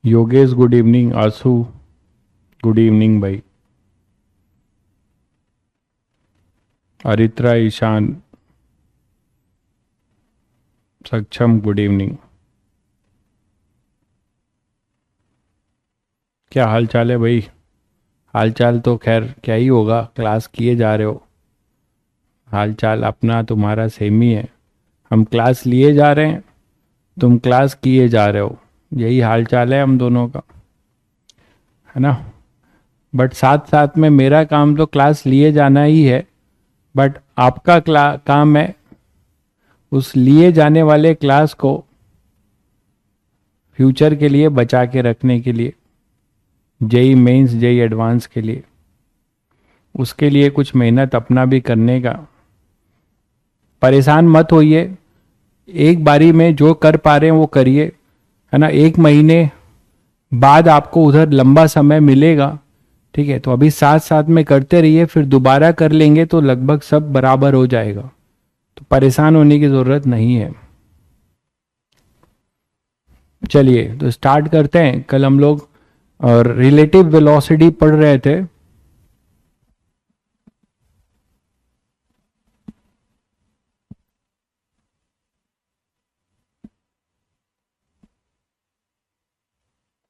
Yogesh good evening, आंसू good evening भाई, अरित्रा ईशान सक्षम गुड इवनिंग। क्या हाल चाल है भाई? हाल चाल तो खैर क्या ही होगा, क्लास किए जा रहे हो। हाल चाल अपना तुम्हारा सेम ही है। हम क्लास लिए जा रहे हैं, तुम क्लास किए जा रहे हो। यही हाल चाल है हम दोनों का, है ना। बट साथ साथ में मेरा काम तो क्लास लिए जाना ही है, बट आपका काम है उस लिए जाने वाले क्लास को फ्यूचर के लिए बचा के रखने के लिए, जेई मेंस जेई एडवांस के लिए, उसके लिए कुछ मेहनत अपना भी करने का। परेशान मत होइए, एक बारी में जो कर पा रहे हैं वो करिए, है ना। एक महीने बाद आपको उधर लंबा समय मिलेगा, ठीक है। तो अभी साथ साथ में करते रहिए, फिर दोबारा कर लेंगे तो लगभग सब बराबर हो जाएगा, तो परेशान होने की ज़रूरत नहीं है। चलिए तो स्टार्ट करते हैं। कल हम लोग और रिलेटिव वेलोसिटी पढ़ रहे थे।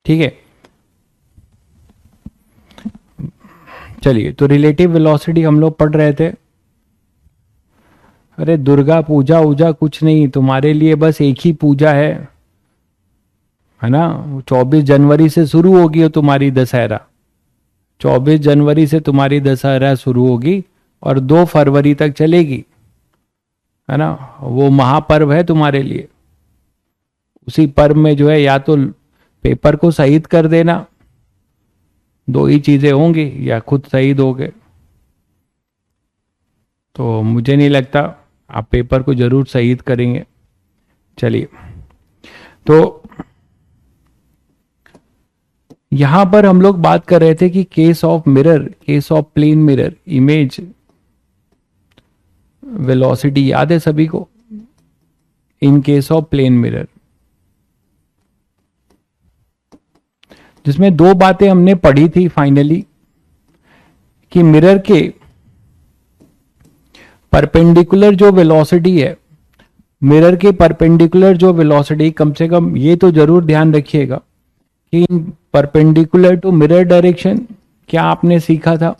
ठीक है, चलिए तो रिलेटिव वेलोसिटी हम लोग पढ़ रहे थे। अरे दुर्गा पूजा वूजा कुछ नहीं, तुम्हारे लिए बस एक ही पूजा है ना। 24 जनवरी से शुरू होगी वो तुम्हारी दशहरा। 24 जनवरी से तुम्हारी दशहरा शुरू होगी और 2 फरवरी तक चलेगी, है ना। वो महापर्व है तुम्हारे लिए। उसी पर्व में जो है, या तो पेपर को शहीद कर देना, दो ही चीजें होंगी, या खुद शहीद होगे। तो मुझे नहीं लगता आप पेपर को जरूर शहीद करेंगे। चलिए तो यहां पर हम लोग बात कर रहे थे कि case of mirror, case of plane mirror image velocity याद है सभी को। In case of plane mirror, जिसमें दो बातें हमने पढ़ी थी फाइनली, कि मिरर के परपेंडिकुलर जो वेलोसिटी है, मिरर के परपेंडिकुलर जो वेलोसिटी, कम से कम ये तो जरूर ध्यान रखिएगा कि परपेंडिकुलर टू मिरर डायरेक्शन क्या आपने सीखा था?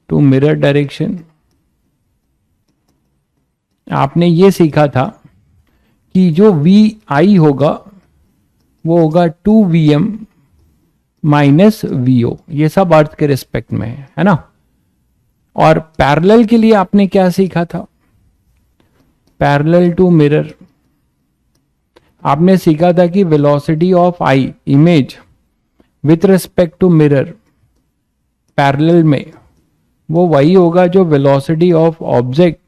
टू मिरर डायरेक्शन आपने ये सीखा था कि जो वी आई होगा वो होगा 2 VM माइनस वीओ, ये सब अर्थ के रिस्पेक्ट में है ना। और पैरेलल के लिए आपने क्या सीखा था? पैरेलल टू मिरर आपने सीखा था कि velocity of I image with respect to mirror parallel में वो वही होगा जो velocity of object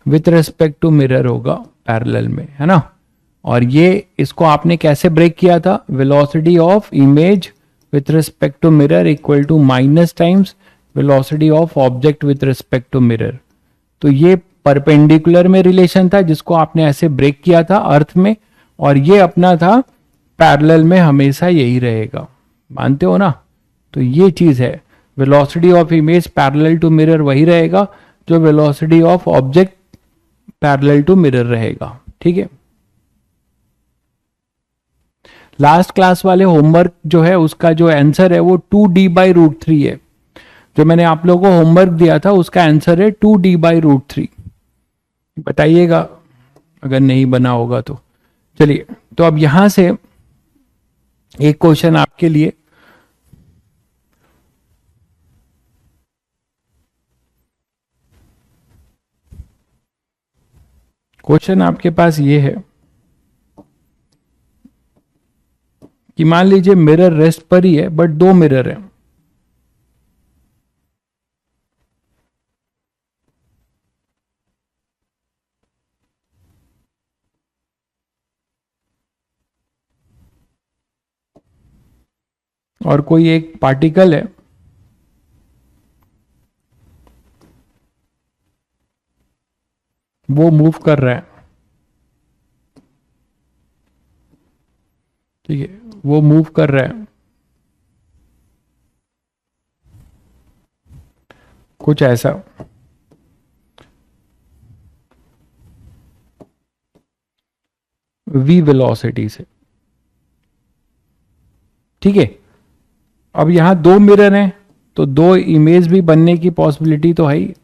with respect to mirror होगा पैरेलल में, है ना। और ये इसको आपने कैसे ब्रेक किया था? Velocity of image with respect to mirror equal to minus times velocity of object with respect to mirror. तो ये परपेंडिकुलर में रिलेशन था जिसको आपने ऐसे ब्रेक किया था अर्थ में, और ये अपना था पैरेलल में हमेशा यही रहेगा, मानते हो ना। तो ये चीज है, velocity of image parallel to mirror वही रहेगा जो velocity of object parallel to mirror रहेगा, ठीक है। लास्ट क्लास वाले होमवर्क जो है उसका जो आंसर है वो 2D/√3 है। जो मैंने आप लोगों को होमवर्क दिया था उसका आंसर है 2D/√3। बताइएगा अगर नहीं बना होगा तो। चलिए तो अब यहां से एक क्वेश्चन आपके लिए। क्वेश्चन आपके पास ये है कि मान लीजिए मिरर रेस्ट पर ही है बट दो मिरर है, और कोई एक पार्टिकल है वो मूव कर रहा है, ठीक है, वो मूव कर रहा है कुछ ऐसा। v वेलोसिटी से, ठीक है। अब यहां दो मिरर हैं तो दो इमेज भी बनने की पॉसिबिलिटी तो है ही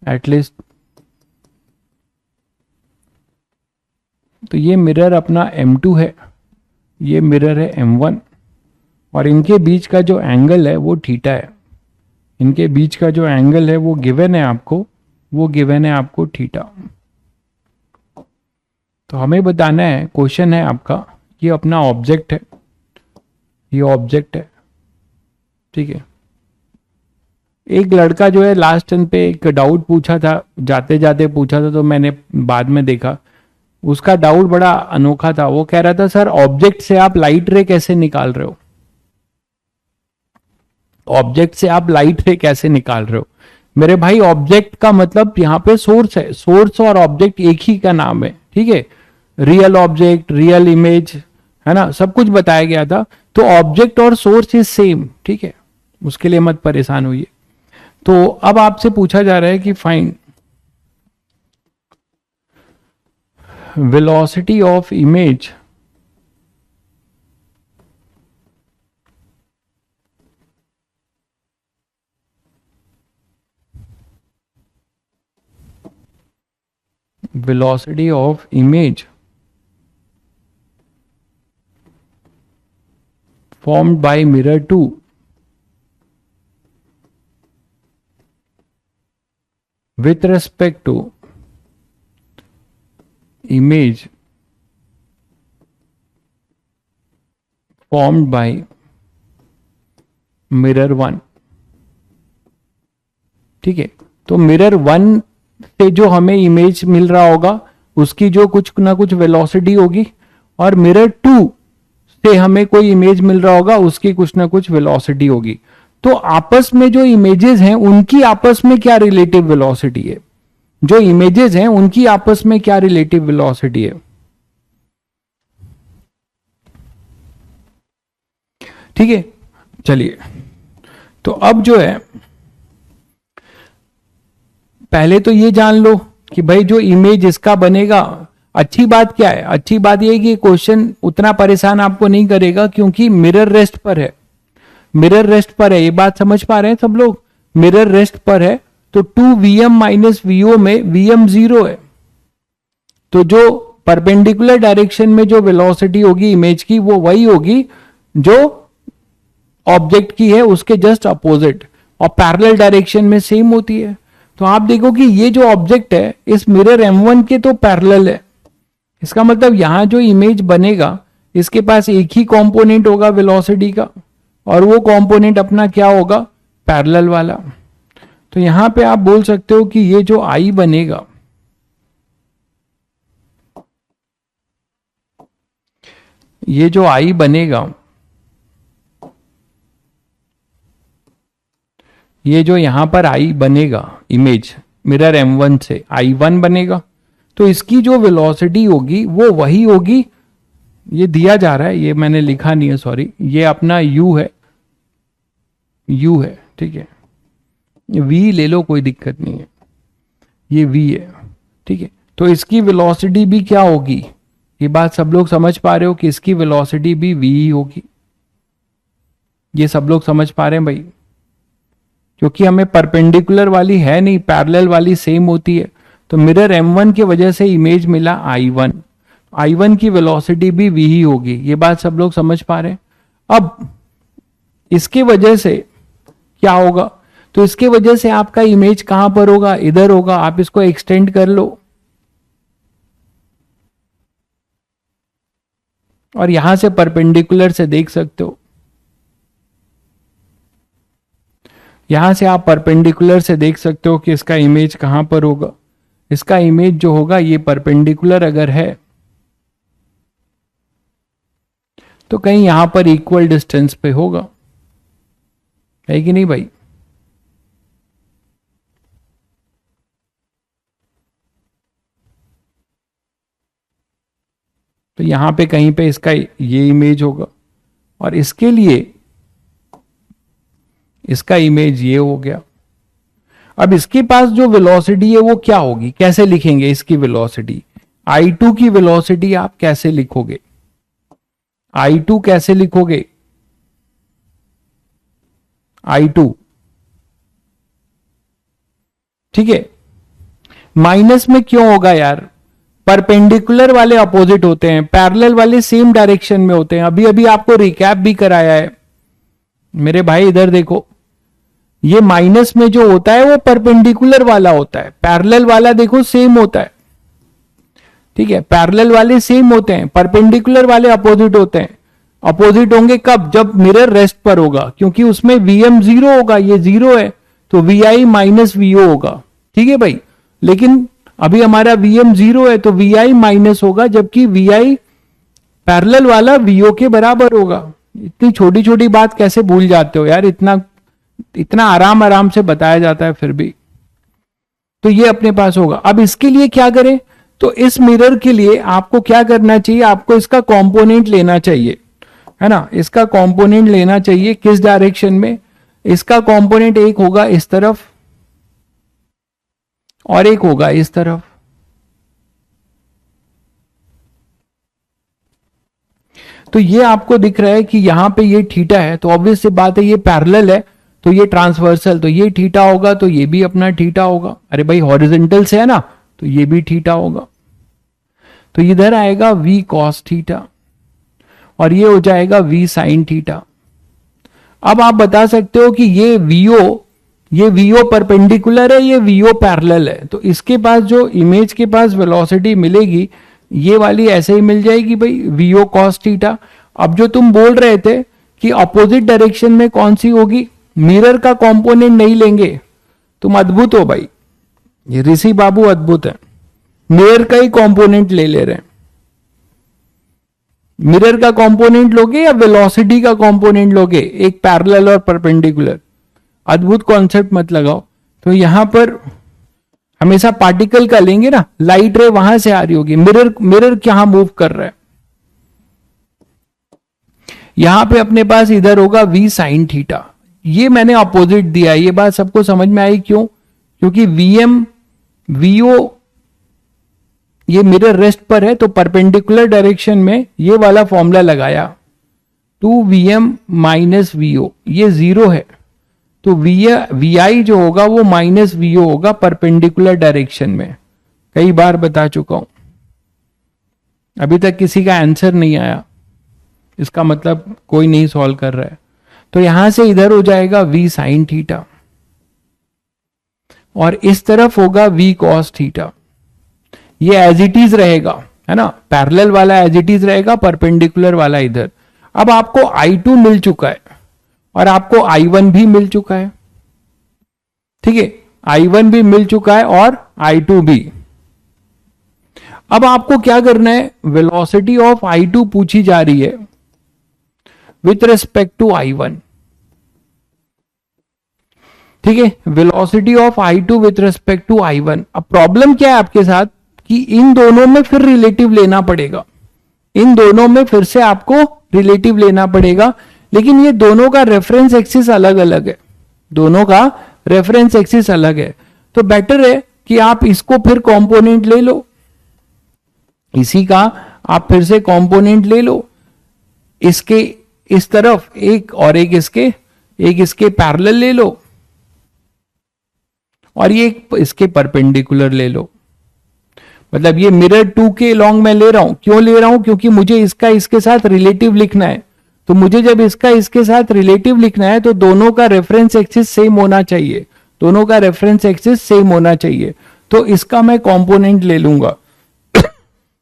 एटलीस्ट। तो ये मिरर अपना M2 है, ये मिरर है M1, और इनके बीच का जो एंगल है वो थीटा है। इनके बीच का जो एंगल है वो गिवन है आपको, वो गिवन है आपको थीटा। तो हमें बताना है, क्वेश्चन है आपका, ये अपना ऑब्जेक्ट है, ये ऑब्जेक्ट है, ठीक है। एक लड़का जो है लास्ट टर्न पे एक डाउट पूछा था, जाते जाते पूछा था, तो मैंने बाद में देखा उसका डाउट बड़ा अनोखा था। वो कह रहा था सर ऑब्जेक्ट से आप लाइट रे कैसे निकाल रहे हो, ऑब्जेक्ट से आप लाइट रे कैसे निकाल रहे हो। मेरे भाई ऑब्जेक्ट का मतलब यहाँ पे सोर्स है, सोर्स और ऑब्जेक्ट एक ही का नाम है, ठीक है। रियल ऑब्जेक्ट, रियल इमेज, है ना, सब कुछ बताया गया था। तो ऑब्जेक्ट और सोर्स इज सेम, ठीक है, उसके लिए मत परेशान होइए। तो अब आपसे पूछा जा रहा है कि find velocity of image velocity of image formed by mirror 2 with respect to image formed by mirror 1, ठीक है। तो मिरर 1 से जो हमें इमेज मिल रहा होगा उसकी जो कुछ ना कुछ वेलोसिटी होगी, और मिरर 2 से हमें कोई इमेज मिल रहा होगा उसकी कुछ ना कुछ वेलोसिटी होगी। तो आपस में जो इमेजेस हैं उनकी आपस में क्या रिलेटिव वेलोसिटी है, जो इमेजेस हैं उनकी आपस में क्या रिलेटिव वेलोसिटी है, ठीक है। चलिए, तो अब जो है पहले तो ये जान लो कि भाई जो इमेज इसका बनेगा, अच्छी बात क्या है, अच्छी बात ये है कि क्वेश्चन उतना परेशान आपको नहीं करेगा क्योंकि मिरर रेस्ट पर है, मिरर रेस्ट पर है, ये बात समझ पा रहे हैं सब लोग, मिरर रेस्ट पर है। तो 2Vm माइनस वीओ में Vm 0 है, तो जो परपेंडिकुलर डायरेक्शन में जो वेलोसिटी होगी इमेज की वो वही होगी जो ऑब्जेक्ट की है, उसके जस्ट अपोजिट, और पैरेलल डायरेक्शन में सेम होती है। तो आप देखो कि ये जो ऑब्जेक्ट है इस मिरर M1 के तो पैरेलल है, इसका मतलब यहां जो इमेज बनेगा इसके पास एक ही कंपोनेंट होगा वेलोसिटी का, और वो कंपोनेंट अपना क्या होगा, पैरेलल वाला। तो यहां पे आप बोल सकते हो कि ये जो I बनेगा, ये जो I बनेगा, ये जो यहां पर I बनेगा इमेज मिरर M1 से I1 बनेगा, तो इसकी जो वेलोसिटी होगी वो वही होगी, ये दिया जा रहा है, ये मैंने लिखा नहीं है सॉरी, ये अपना U है, U है, ठीक है, V ले लो कोई दिक्कत नहीं है, ये V है, ठीक है। तो इसकी वेलोसिटी भी क्या होगी, ये बात सब लोग समझ पा रहे हो कि इसकी वेलोसिटी भी V ही होगी, ये सब लोग समझ पा रहे हैं भाई, क्योंकि हमें परपेंडिकुलर वाली है नहीं, पैरेलल वाली सेम होती है। तो मिरर M1 की वजह से इमेज मिला I1, I1 की वेलोसिटी भी V ही होगी, ये बात सब लोग समझ पा रहे हैं। अब इसके वजह से क्या होगा, तो इसके वजह से आपका इमेज कहां पर होगा, इधर होगा, आप इसको एक्सटेंड कर लो और यहां से परपेंडिकुलर से देख सकते हो, यहां से आप परपेंडिकुलर से देख सकते हो कि इसका इमेज कहां पर होगा। इसका इमेज जो होगा ये परपेंडिकुलर अगर है तो कहीं यहां पर इक्वल डिस्टेंस पे होगा, है कि नहीं भाई। तो यहां पे कहीं पे इसका ये इमेज होगा, और इसके लिए इसका इमेज ये हो गया। अब इसके पास जो वेलोसिटी है वो क्या होगी, कैसे लिखेंगे इसकी वेलोसिटी? I2 की वेलोसिटी आप कैसे लिखोगे? I2 कैसे लिखोगे? I2, ठीक है, माइनस में क्यों होगा यार? परपेंडिकुलर वाले अपोजिट होते हैं, पैरेलल वाले सेम डायरेक्शन में होते हैं। अभी अभी आपको रिकैप भी कराया है मेरे भाई, इधर देखो, ये माइनस में जो होता है वो परपेंडिकुलर वाला होता है, पैरेलल वाला देखो सेम होता है, ठीक है, पैरेलल वाले सेम होते हैं, परपेंडिकुलर वाले अपोजिट होते हैं। अपोजिट होंगे कब? जब मिरर रेस्ट पर होगा, क्योंकि उसमें Vm जीरो होगा, ये जीरो है, तो Vi माइनस Vo होगा, ठीक है भाई। लेकिन अभी हमारा Vm जीरो है तो Vi माइनस होगा, जबकि Vi पैरेलल वाला Vo के बराबर होगा। इतनी छोटी छोटी बात कैसे भूल जाते हो यार, इतना इतना आराम आराम से बताया जाता है फिर भी। तो ये अपने पास होगा। अब इसके लिए क्या करें? तो इस मिरर के लिए आपको क्या करना चाहिए? आपको इसका कंपोनेंट लेना चाहिए, है ना, इसका कंपोनेंट लेना चाहिए। किस डायरेक्शन में? इसका कंपोनेंट एक होगा इस तरफ और एक होगा इस तरफ। तो ये आपको दिख रहा है कि यहां पे ये थीटा है, तो ऑब्वियस सी बात है ये पैरेलल है, तो ये ट्रांसवर्सल, तो ये थीटा होगा, तो ये भी अपना थीटा होगा। अरे भाई हॉरिजॉन्टल से है ना, तो ये भी थीटा होगा। तो इधर आएगा v cos थीटा और ये हो जाएगा v sin थीटा। अब आप बता सकते हो कि ये VO परपेंडिकुलर है, ये VO पैरेलल है, तो इसके पास जो इमेज के पास वेलोसिटी मिलेगी ये वाली ऐसे ही मिल जाएगी भाई, VO cos थीटा। अब जो तुम बोल रहे थे कि अपोजिट डायरेक्शन में कौन सी होगी, मिरर का कंपोनेंट नहीं लेंगे, तुम अद्भुत हो भाई, ये ऋषि बाबू अद्भुत है, मिरर का ही कंपोनेंट ले रहे हैं। मिरर का कंपोनेंट लोगे या वेलोसिटी का कंपोनेंट लोगे, एक पैरेलल और परपेंडिकुलर? अद्भुत कॉन्सेप्ट मत लगाओ। तो यहां पर हमेशा पार्टिकल का लेंगे ना, लाइट रे वहां से आ रही होगी, मिरर कहां मूव कर रहा है, यहां पे अपने पास इधर होगा v sin थीटा। ये मैंने अपोजिट दिया है, ये बात सबको समझ में आई क्यों? क्योंकि Vm Vo ये मिरर रेस्ट पर है, तो परपेंडिकुलर डायरेक्शन में ये वाला फॉर्मूला लगाया, 2Vm माइनस Vo, ये जीरो है, तो Vi जो होगा वो माइनस Vo होगा परपेंडिकुलर डायरेक्शन में। कई बार बता चुका हूं, अभी तक किसी का आंसर नहीं आया, इसका मतलब कोई नहीं सॉल्व कर रहा है। तो यहां से इधर हो जाएगा v sin थीटा और इस तरफ होगा v cos थीटा। ये एज इट इज रहेगा, है ना, पैरेलल वाला एज इट इज रहेगा, परपेंडिकुलर वाला इधर। अब आपको I2 मिल चुका है और आपको I1 भी मिल चुका है, ठीक है, I1 भी मिल चुका है और I2 भी। अब आपको क्या करना है? वेलोसिटी ऑफ I2 पूछी जा रही है विथ रिस्पेक्ट टू I1, ठीक है, velocity of I2 with respect to I1। अब प्रॉब्लम क्या है आपके साथ कि इन दोनों में फिर रिलेटिव लेना पड़ेगा, इन दोनों में फिर से आपको रिलेटिव लेना पड़ेगा, लेकिन ये दोनों का रेफरेंस एक्सिस अलग अलग है, दोनों का रेफरेंस एक्सिस अलग है। तो बेटर है कि आप इसको फिर कंपोनेंट ले लो, इसी का आप फिर से कंपोनेंट ले लो, इसके इस तरफ एक और एक इसके पैरेलल ले लो और ये इसके परपेंडिकुलर ले लो। मतलब ये मिरर 2 के लॉन्ग में ले रहा हूं, क्यों ले रहा हूं? क्योंकि मुझे इसका इसके साथ रिलेटिव लिखना है। तो मुझे जब इसका इसके साथ रिलेटिव लिखना है तो दोनों का रेफरेंस एक्सिस सेम होना चाहिए, दोनों का रेफरेंस एक्सिस सेम होना चाहिए। तो इसका मैं कंपोनेंट ले लूंगा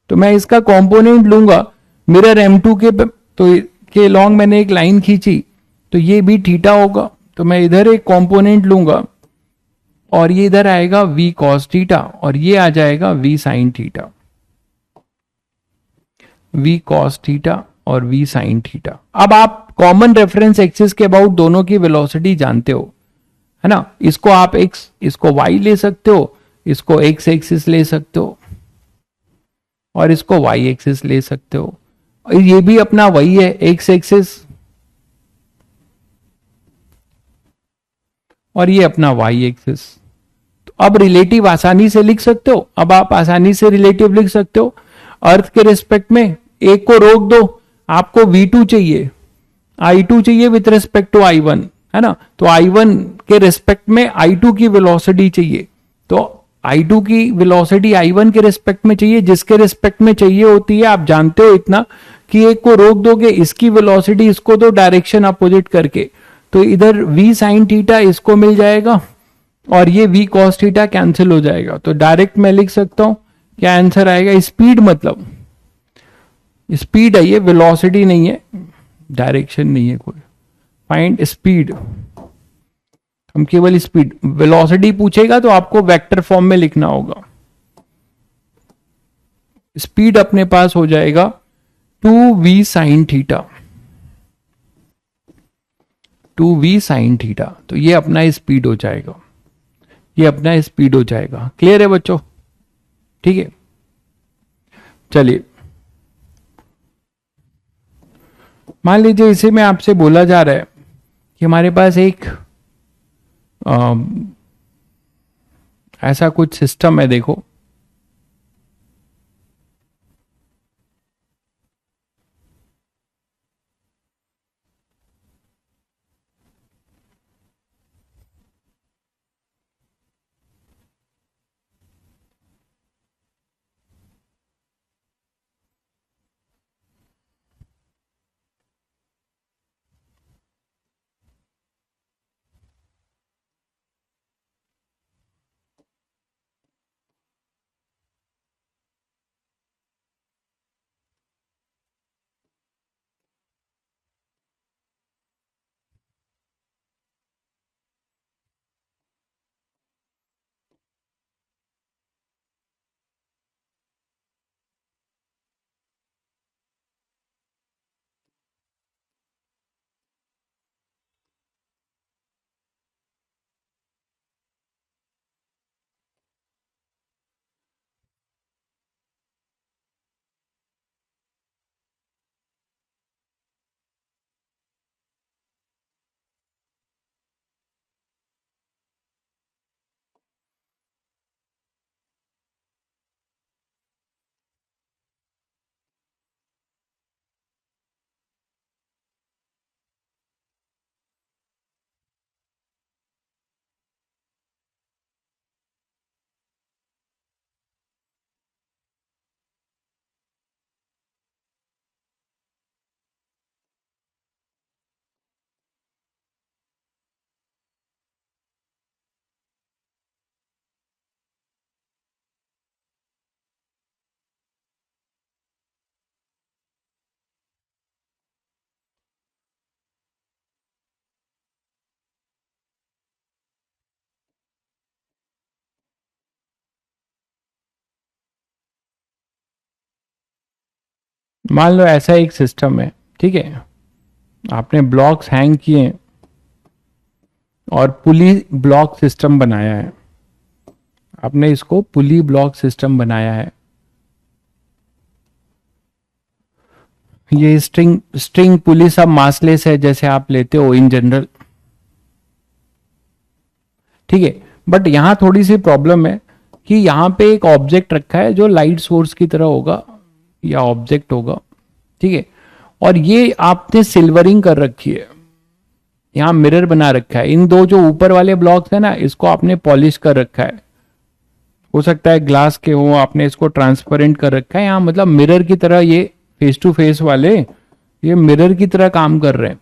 तो मैं इसका कंपोनेंट लूंगा मिरर M2 के लॉन्ग मैंने एक लाइन खींची, तो ये भी थीटा होगा, तो मैं इधर एक कंपोनेंट लूंगा और ये इधर आएगा v cos थीटा और ये आ जाएगा v sin theta, v cos theta और v sin थीटा। अब आप कॉमन रेफरेंस एक्सिस के अबाउट दोनों की वेलोसिटी जानते हो, है ना, इसको आप x, इसको y ले सकते हो, इसको x एक्सिस ले सकते हो। और इसको वाई एक्सिस ले सकते हो। और ये भी अपना वही है, एक्स एक्सिस, और ये अपना वाई एक्सिस। तो अब रिलेटिव आसानी से लिख सकते हो, अब आप आसानी से रिलेटिव लिख सकते हो। अर्थ के रिस्पेक्ट में एक को रोक दो, आपको V2 चाहिए, I2 चाहिए विथ रिस्पेक्ट टू I1, है ना। तो I1 के रिस्पेक्ट में I2 की वेलोसिटी चाहिए, तो I2 की वेलोसिटी I1 के रिस्पेक्ट में चाहिए, जिसके रिस्पेक्ट में चाहिए होती है, आप जानते हो इतना कि एक को रोक दोगे, इसकी वेलोसिटी इसको दो डायरेक्शन अपोजिट करके, तो इधर V sin थीटा इसको मिल जाएगा और ये V cos थीटा कैंसिल हो जाएगा। तो डायरेक्ट मैं लिख सकता हूं क्या आंसर आएगा, स्पीड, मतलब स्पीड है ये, वेलोसिटी नहीं है, डायरेक्शन नहीं है कोई। फाइंड स्पीड, हम केवल स्पीड, वेलोसिटी पूछेगा तो आपको वेक्टर फॉर्म में लिखना होगा। स्पीड अपने पास हो जाएगा 2v sin theta, 2v sin theta. तो ये अपना स्पीड हो जाएगा, ये अपना स्पीड हो जाएगा। क्लियर है बच्चों, ठीक है। चलिए, मान लीजिए इसे में आपसे बोला जा रहा है कि हमारे पास एक ऐसा कुछ सिस्टम है, देखो मान लो ऐसा एक सिस्टम है, ठीक है, आपने ब्लॉक्स हैंग किए और पुली ब्लॉक सिस्टम बनाया है, आपने इसको पुली ब्लॉक सिस्टम बनाया है। ये स्ट्रिंग स्ट्रिंग पुली सब मासलेस है जैसे आप लेते हो इन जनरल, ठीक है। बट यहां थोड़ी सी प्रॉब्लम है कि यहां पे एक ऑब्जेक्ट रखा है जो लाइट सोर्स की तरह होगा या ऑब्जेक्ट होगा, ठीक है, और ये आपने सिल्वरिंग कर रखी है, यहां मिरर बना रखा है। इन दो जो ऊपर वाले ब्लॉक्स है ना, इसको आपने पॉलिश कर रखा है, हो सकता है ग्लास के हो, आपने इसको ट्रांसपेरेंट कर रखा है। यहां मतलब मिरर की तरह ये फेस टू फेस वाले ये मिरर की तरह काम कर रहे हैं।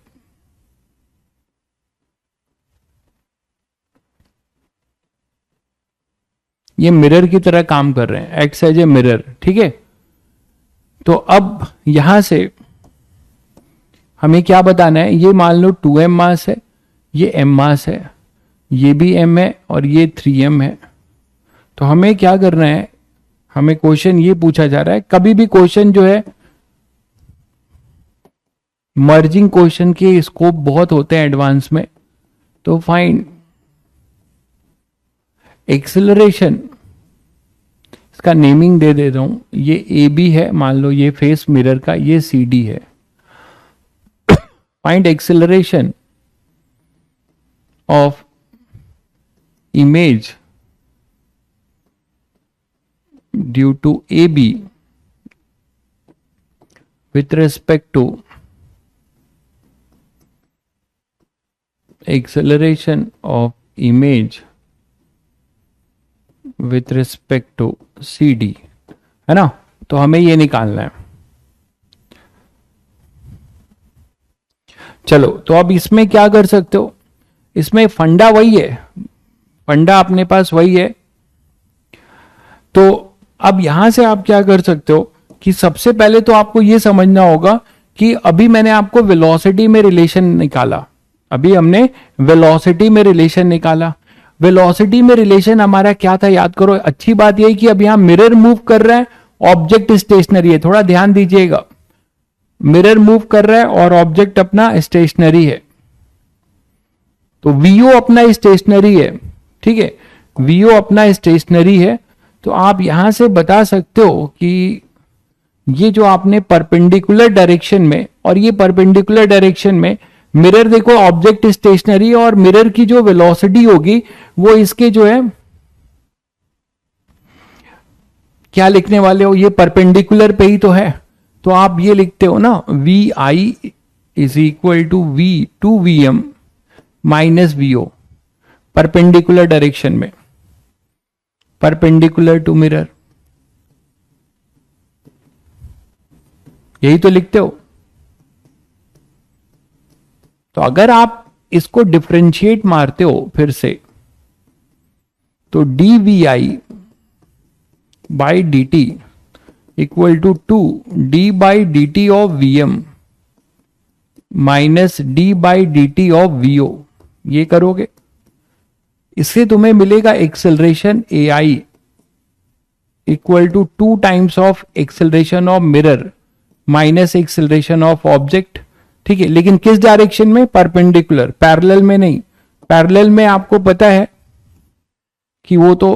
ये मिरर की तरह काम कर रहे हैं, एक्ट्स एज ए मिरर, ठीक है। तो अब यहां से हमें क्या बताना है, ये मान लो 2m मास है, ये m मास है, ये भी m है और ये 3m है। तो हमें क्या करना है, हमें क्वेश्चन ये पूछा जा रहा है, कभी भी क्वेश्चन जो है मर्जिंग क्वेश्चन के स्कोप बहुत होते हैं एडवांस में। तो फाइंड एक्सेलरेशन, इसका नेमिंग दे देता हूं, ये ए बी है, मान लो ये फेस मिरर का, ये सी डी है। Find acceleration of image due to A B with respect to acceleration of image with respect to C D, है ना। तो हमें ये निकालना है। चलो, तो अब इसमें क्या कर सकते हो, इसमें फंडा वही है, फंडा अपने पास वही है। तो अब यहां से आप क्या कर सकते हो कि सबसे पहले तो आपको ये समझना होगा कि अभी मैंने आपको वेलोसिटी में रिलेशन निकाला, अभी हमने वेलोसिटी में रिलेशन निकाला। वेलोसिटी में रिलेशन हमारा क्या था, याद करो। अच्छी बात यह कि अब यहां मिरर मूव कर रहा है, ऑब्जेक्ट स्टेशनरी है, थोड़ा ध्यान दीजिएगा। मिरर मूव कर रहा है और ऑब्जेक्ट अपना स्टेशनरी है। तो वीओ अपना स्टेशनरी है, ठीक है, वीओ अपना स्टेशनरी है। तो आप यहां से बता सकते हो कि ये जो आपने परपेंडिकुलर डायरेक्शन में, और ये परपेंडिकुलर डायरेक्शन में मिरर देखो, ऑब्जेक्ट स्टेशनरी, और मिरर की जो वेलोसिटी होगी वो इसके जो है, क्या लिखने वाले हो, ये परपेंडिकुलर पे ही तो है। तो आप ये लिखते हो ना, V I is equal to V two V M minus VO, perpendicular direction में, परपेंडिकुलर टू मिरर, यही तो लिखते हो। तो अगर आप इसको डिफरेंशिएट मारते हो फिर से, तो D V I by D T equal to 2 by D T of V M minus D by D T of VO, ये करोगे, इससे तुम्हें मिलेगा acceleration A I equal to 2 times of acceleration of mirror minus acceleration of object, ठीक है। लेकिन किस direction में, परपेंडिकुलर, पैरेलल में नहीं। पैरेलल में आपको पता है कि वो तो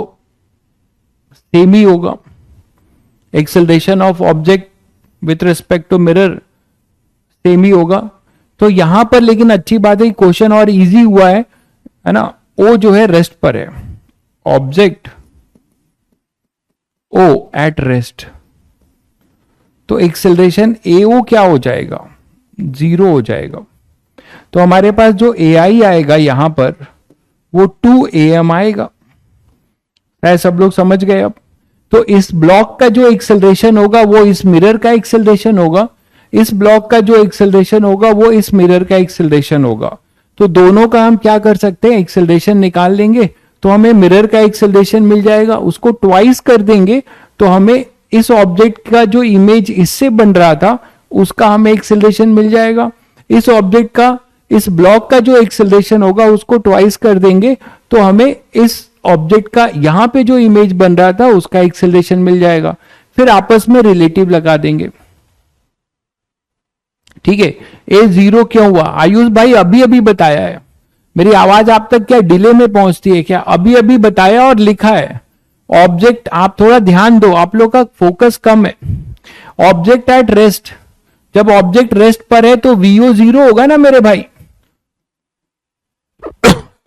सेम ही होगा, acceleration of object with respect to mirror same ही होगा। तो यहां पर लेकिन अच्छी बात है, क्वेश्चन और इजी हुआ है ना। ओ जो है रेस्ट पर है, ऑब्जेक्ट ओ एट रेस्ट, तो एक्सेलरेशन ए ओ क्या हो जाएगा, 0 हो जाएगा। तो हमारे पास जो ए आई आएगा यहां पर वो 2am आएगा, है, सब लोग समझ गए अब। तो इस ब्लॉक का जो एक्सेलरेशन होगा वो इस मिरर का एक्सेलरेशन होगा, इस ब्लॉक का जो एक्सेलरेशन होगा वो इस मिरर का एक्सेलरेशन होगा। तो दोनों का हम क्या कर सकते हैं, एक्सेलरेशन निकाल लेंगे, तो हमें मिरर का एक्सेलरेशन मिल जाएगा, उसको ट्वाइस कर देंगे तो हमें इस ऑब्जेक्ट का जो इमेज इससे बन रहा था उसका हमें एक्सेलरेशन मिल जाएगा। इस ऑब्जेक्ट का, इस ब्लॉक का जो एक्सेलरेशन होगा उसको ट्वाइस कर देंगे तो हमें इस ऑब्जेक्ट का यहां पे जो इमेज बन रहा था उसका एक्सेलरेशन मिल जाएगा। फिर आपस में रिलेटिव लगा देंगे, ठीक है। ए 0 क्यों हुआ, आयुष भाई अभी अभी बताया है। मेरी आवाज आप तक क्या डिले में पहुंचती है क्या, अभी अभी बताया और लिखा है। ऑब्जेक्ट, आप थोड़ा ध्यान दो, आप लोग का फोकस कम है। ऑब्जेक्ट एट रेस्ट, जब ऑब्जेक्ट रेस्ट पर है तो वीओ 0 होगा ना मेरे भाई,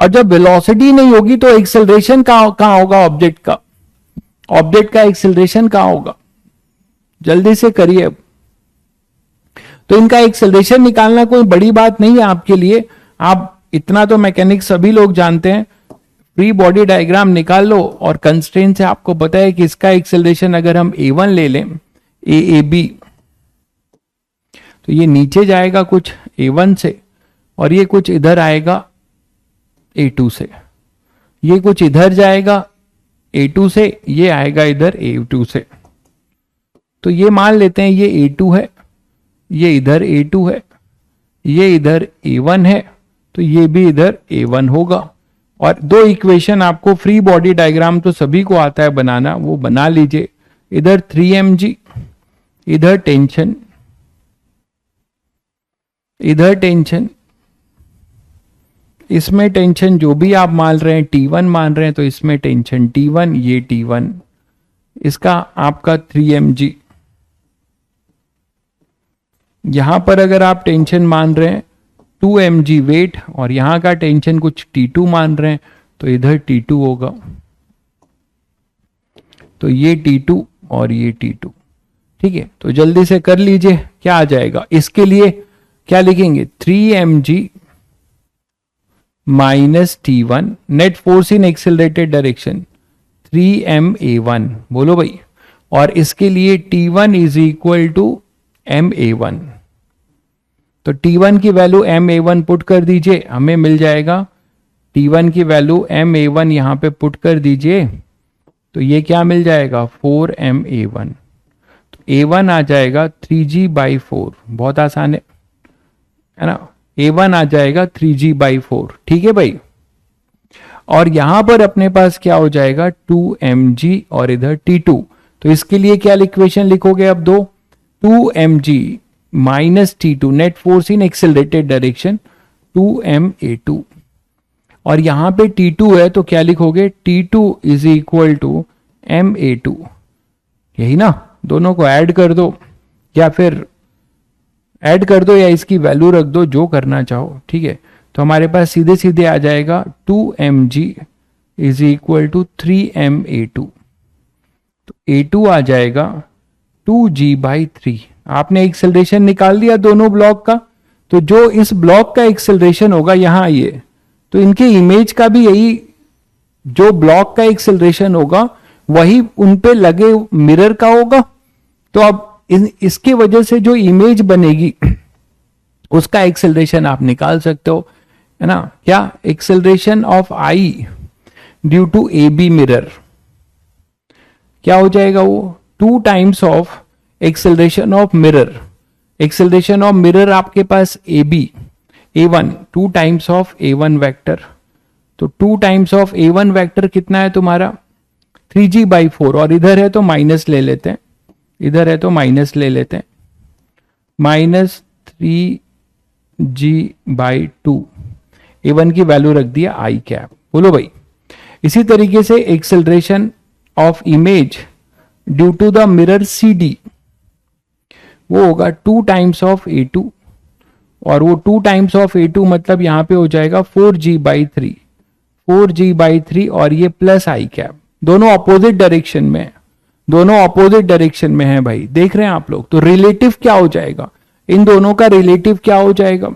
और जब वेलोसिटी नहीं होगी तो एक्सेलरेशन कहां होगा ऑब्जेक्ट का, ऑब्जेक्ट का एक्सेलरेशन कहां होगा, जल्दी से करिए। तो इनका एक्सेलरेशन निकालना कोई बड़ी बात नहीं है आपके लिए, आप इतना तो मैकेनिक्स सभी लोग जानते हैं। फ्री बॉडी डायग्राम निकाल लो और कंस्ट्रेंट से आपको पता है कि इसका एक्सेलरेशन अगर हम a1 ले लें, ए बी, तो ये नीचे जाएगा कुछ a1 से और ये कुछ इधर आएगा a2 से, ये कुछ इधर जाएगा a2 से, ये आएगा इधर a2 से। तो ये मान लेते हैं ये a2 है, ये इधर a2 है, ये इधर a1 है, तो ये भी इधर a1 होगा। और दो इक्वेशन आपको फ्री बॉडी डायग्राम तो सभी को आता है बनाना, वो बना लीजिए। इधर 3mg, इधर टेंशन, इधर टेंशन, इसमें टेंशन जो भी आप मान रहे हैं T1 मान रहे हैं तो इसमें टेंशन T1, ये T1, इसका आपका 3mg। यहां पर अगर आप टेंशन मान रहे हैं 2mg वेट और यहां का टेंशन कुछ T2 मान रहे हैं, तो इधर T2 होगा, तो ये T2 और ये T2। ठीक है, तो जल्दी से कर लीजिए क्या आ जाएगा। इसके लिए क्या लिखेंगे, 3mg minus T1 net force in accelerated direction 3ma1, बोलो भाई। और इसके लिए T1 is equal to ma1, तो T1 की वैल्यू ma1 पुट कर दीजिए, हमें मिल जाएगा T1 की वैल्यू ma1 यहां पे पुट कर दीजिए, तो ये क्या मिल जाएगा 4ma1, तो a1 आ जाएगा 3g/4, बहुत आसान है ना। a1 आ जाएगा 3g/4, ठीक है भाई। और यहां पर अपने पास क्या हो जाएगा 2mg और इधर T2, तो इसके लिए क्या इक्वेशन लिखोगे अब 2mg minus T2 net force in accelerated direction 2ma2, और यहां पे T2 है तो क्या लिखोगे T2 is equal to ma2, यही ना। दोनों को ऐड कर दो या फिर ऐड कर दो या इसकी वैल्यू रख दो, जो करना चाहो, ठीक है। तो हमारे पास सीधे सीधे आ जाएगा 2mg is equal to 3ma2, तो a2 आ जाएगा 2g/3। आपने एक्सेलरेशन निकाल दिया दोनों ब्लॉक का, तो जो इस ब्लॉक का एक्सेलरेशन होगा यहां आइए, तो इनके इमेज का भी यही, जो ब्लॉक का एक्सेलरेशन होगा वही उन पे लगे मिरर का होगा। तो अब इसके वजह से जो इमेज बनेगी उसका एक्सेलरेशन आप निकाल सकते हो, है ना। क्या acceleration of I due to A B mirror क्या हो जाएगा, वो 2 times of acceleration of mirror. Acceleration of mirror आपके पास A B a1 2 times of a1 vector, तो 2 टाइम्स ऑफ a1 वेक्टर कितना है तुम्हारा 3g/4, और इधर है तो माइनस ले लेते हैं, इधर है तो माइनस ले लेते हैं, माइनस 3g/2, a1 की वैल्यू रख दिया आई कैप, बोलो भाई। इसी तरीके से acceleration of image due to the mirror CD वो होगा 2 टाइम्स ऑफ a2, और वो 2 टाइम्स ऑफ a2 मतलब यहां पे हो जाएगा 4g/3, 4g/3, और ये प्लस आई कैप, दोनों अपोजिट डायरेक्शन में है, दोनों अपोजिट डायरेक्शन में है भाई, देख रहे हैं आप लोग। तो रिलेटिव क्या हो जाएगा, इन दोनों का रिलेटिव क्या हो जाएगा,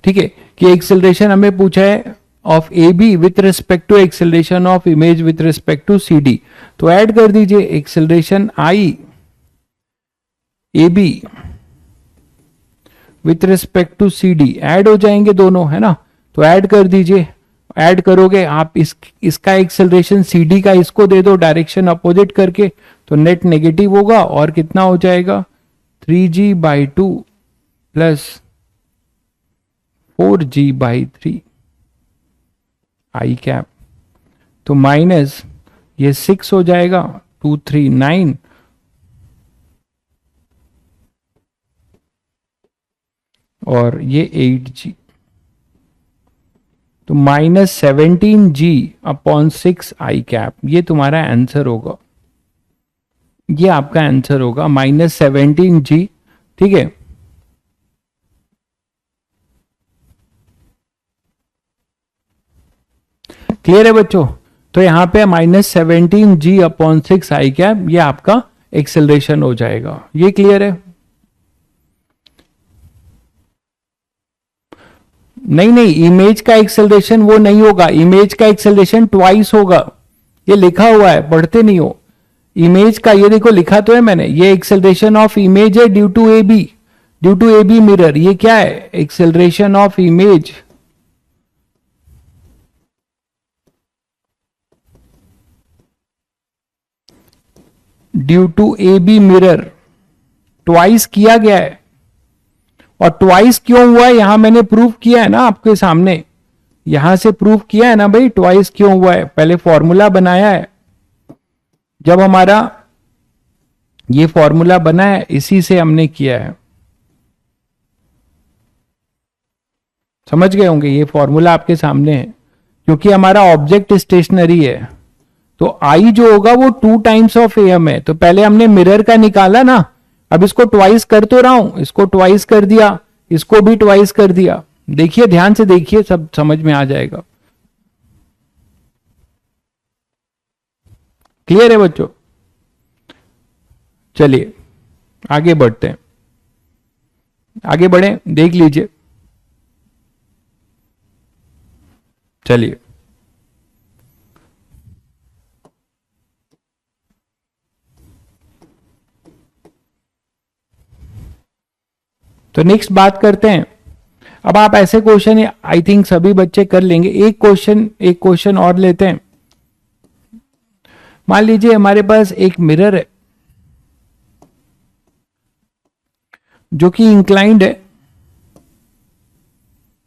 ठीक है, कि एक्सेलरेशन हमें पूछा है of A B with respect to acceleration of image with respect to CD, तो ऐड कर दीजिए acceleration I A B with respect to CD, add हो जाएंगे दोनों, है ना। तो ऐड कर दीजिए, ऐड करोगे आप इसका एक्सेलरेशन CD का इसको दे दो डायरेक्शन अपोजिट करके, तो नेट नेगेटिव होगा, और कितना हो जाएगा 3g/2 प्लस 4g/3 आई कैप, तो माइनस ये 6 हो जाएगा 2 3 9, और ये 8g, तो माइनस 17g/6 आई कैप, ये तुम्हारा आंसर होगा, ये आपका आंसर होगा -17g, ठीक है। क्लियर है बच्चों, तो यहां पे -17g/6 आई कैप, ये आपका एक्सेलरेशन हो जाएगा, ये क्लियर है। नहीं, इमेज का एक्सेलरेशन वो नहीं होगा, इमेज का एक्सेलरेशन ट्वाइस होगा, ये लिखा हुआ है, पढ़ते नहीं हो। इमेज का ये देखो लिखा तो है मैंने, ये एक्सेलरेशन ऑफ इमेज है due to A B mirror, ये क्या है acceleration of image due to A B mirror, twice किया गया है, और ट्वाइस क्यों हुआ है यहां मैंने प्रूव किया है ना आपके सामने, यहां से प्रूव किया है ना भाई ट्वाइस क्यों हुआ है, पहले फॉर्मूला बनाया है, जब हमारा ये फॉर्मूला बना है इसी से हमने किया है, समझ गए होंगे, ये फॉर्मूला आपके सामने है, क्योंकि हमारा ऑब्जेक्ट स्टेशनरी है, तो आई जो होगा वो 2 टाइम्स ऑफ एम है। तो पहले हमने मिरर का निकाला ना, अब इसको ट्वाइस कर तो रहा हूं, इसको ट्वाइस कर दिया, इसको भी ट्वाइस कर दिया। देखिए ध्यान से देखिए, सब समझ में आ जाएगा। क्लियर है बच्चों? चलिए आगे बढ़ते हैं, आगे बढ़े, देख लीजिए। चलिए तो नेक्स्ट बात करते हैं। अब आप ऐसे क्वेश्चन आई थिंक सभी बच्चे कर लेंगे। एक क्वेश्चन और लेते हैं। मान लीजिए हमारे पास एक मिरर है जो कि इंक्लाइंड है।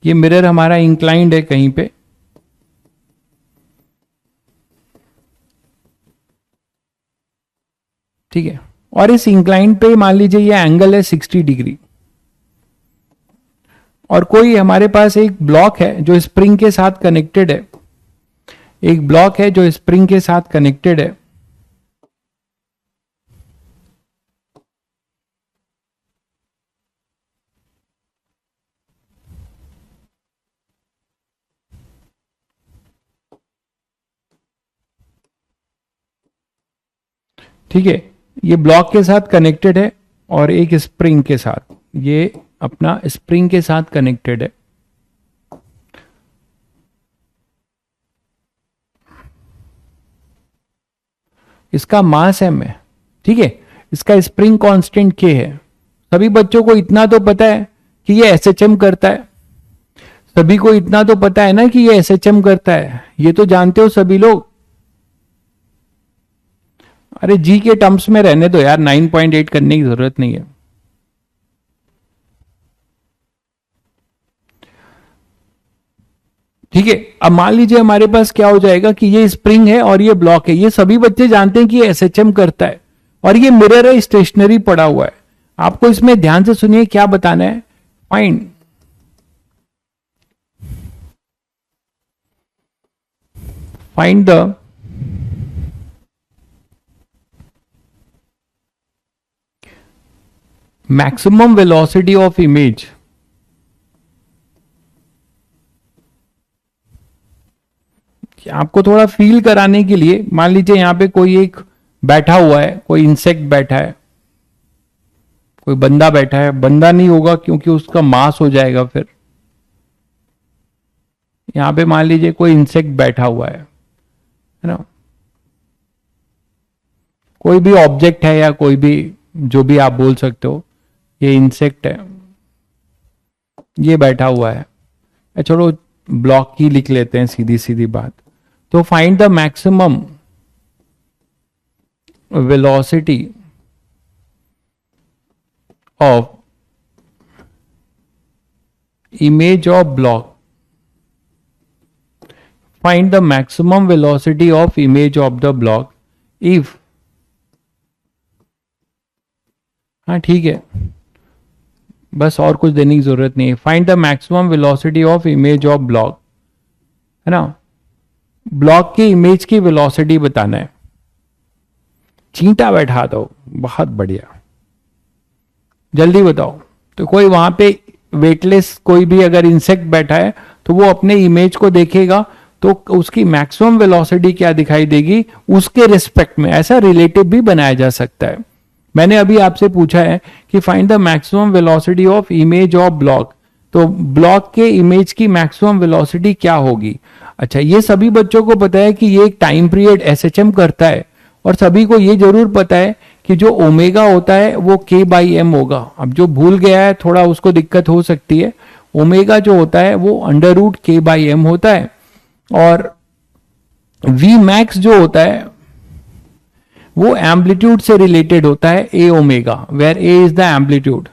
ये मिरर हमारा इंक्लाइंड है कहीं पे, ठीक है। और इस इंक्लाइंड पे मान लीजिए ये एंगल है 60 डिग्री। और कोई हमारे पास एक ब्लॉक है जो स्प्रिंग के साथ कनेक्टेड है, एक ब्लॉक है जो स्प्रिंग के साथ कनेक्टेड है। ठीक है, ये ब्लॉक के साथ कनेक्टेड है और एक स्प्रिंग के साथ, ये अपना स्प्रिंग के साथ कनेक्टेड है। इसका मास m है, ठीक है। इसका स्प्रिंग कांस्टेंट k है। सभी बच्चों को इतना तो पता है कि ये SHM करता है। सभी को इतना तो पता है ना कि ये SHM करता है, ये तो जानते हो सभी लोग। अरे जी के टर्म्स में रहने दो यार, 9.8 करने की जरूरत नहीं है। ठीक है, अब मान लीजिए हमारे पास क्या हो जाएगा कि ये स्प्रिंग है और ये ब्लॉक है। ये सभी बच्चे जानते हैं कि ये SHM करता है और ये मिरर है, स्टेशनरी पड़ा हुआ है। आपको इसमें ध्यान से सुनिए क्या बताना है। Find the maximum velocity of image आपको थोड़ा फील कराने के लिए, मान लीजिए यहां पे कोई एक बैठा हुआ है, कोई इंसेक्ट बैठा है, कोई बंदा बैठा है। बंदा नहीं होगा क्योंकि उसका मास हो जाएगा। फिर यहां पे मान लीजिए कोई इंसेक्ट बैठा हुआ है ना, कोई भी ऑब्जेक्ट है या कोई भी जो भी आप बोल सकते हो, ये इंसेक्ट है, ये बैठा हुआ है। चलो ब्लॉक की लिख लेते हैं, सीधी सीधी बात। तो find the maximum velocity of image of block. Find the maximum velocity of image of the block if, हाँ ठीक है, बस और कुछ देने की जरूरत नहीं है। Find the maximum velocity of image of block, है ना। ब्लॉक की इमेज की वेलोसिटी बताना है। चींटा बैठा दो, बहुत बढ़िया, जल्दी बताओ। तो कोई वहां पे वेटलेस कोई भी अगर इंसेक्ट बैठा है तो वो अपने इमेज को देखेगा तो उसकी मैक्सिमम वेलोसिटी क्या दिखाई देगी उसके रिस्पेक्ट में। ऐसा रिलेटिव भी बनाया जा सकता है। मैंने अभी आपसे पूछा है कि find the maximum velocity of image of block, तो ब्लॉक के इमेज की मैक्सिमम वेलोसिटी क्या होगी। अच्छा, ये सभी बच्चों को पता है कि ये एक टाइम पीरियड SHM करता है और सभी को ये जरूर पता है कि जो ओमेगा होता है वो K/M होगा। अब जो भूल गया है थोड़ा उसको दिक्कत हो सकती है। ओमेगा जो होता है वो √K/M होता है और Vmax जो होता है वो एम्पलीट्यूड से रिलेटेड होता है A omega, where A is the amplitude.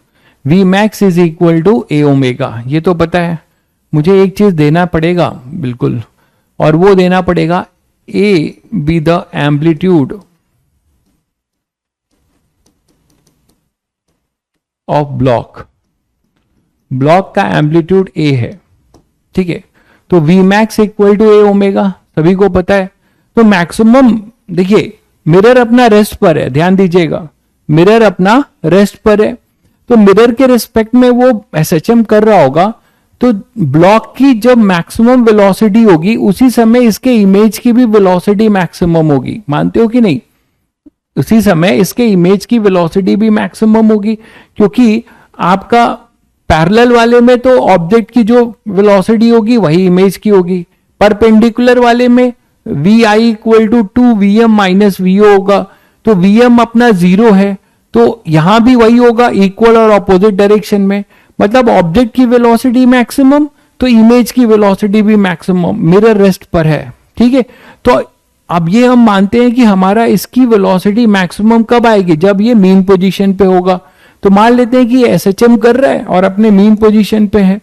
Vmax is equal to A omega, ये तो पता है। मुझे एक चीज देना पड़ेगा बिल्कुल, और वो देना पड़ेगा A be the amplitude of block. Block का एम्पलीट्यूड A है, ठीक है। तो Vmax equal to A omega, सभी को पता है। तो मैक्सिमम देखिए मिरर अपना रेस्ट पर है, ध्यान दीजिएगा, मिरर अपना रेस्ट पर है, तो मिरर के रिस्पेक्ट में वो एसएचएम कर रहा होगा, तो ब्लॉक की जब मैक्सिमम वेलोसिटी होगी उसी समय इसके इमेज की भी वेलोसिटी मैक्सिमम होगी, मानते हो कि नहीं? उसी समय इसके इमेज की वेलोसिटी भी मैक्सिमम होगी, क्योंकि आपका पैरेलल वाले में तो ऑब्जेक्ट की जो वेलोसिटी होगी वही इमेज की होगी, परपेंडिकुलर वाले में V I equal to 2 VM minus VO होगा, तो वीएम अपना 0 है, तो यहां भी वही होगा, इक्वल और ऑपोजिट डायरेक्शन में, मतलब ऑब्जेक्ट की वेलोसिटी मैक्सिमम तो इमेज की वेलोसिटी भी मैक्सिमम, मिरर रेस्ट पर है, ठीक है। तो अब ये हम मानते हैं कि हमारा इसकी वेलोसिटी मैक्सिमम कब आएगी, जब ये मीन पोजीशन पे होगा। तो मान लेते हैं कि एसएचएम कर रहा है और अपने मीन पोजीशन पे है,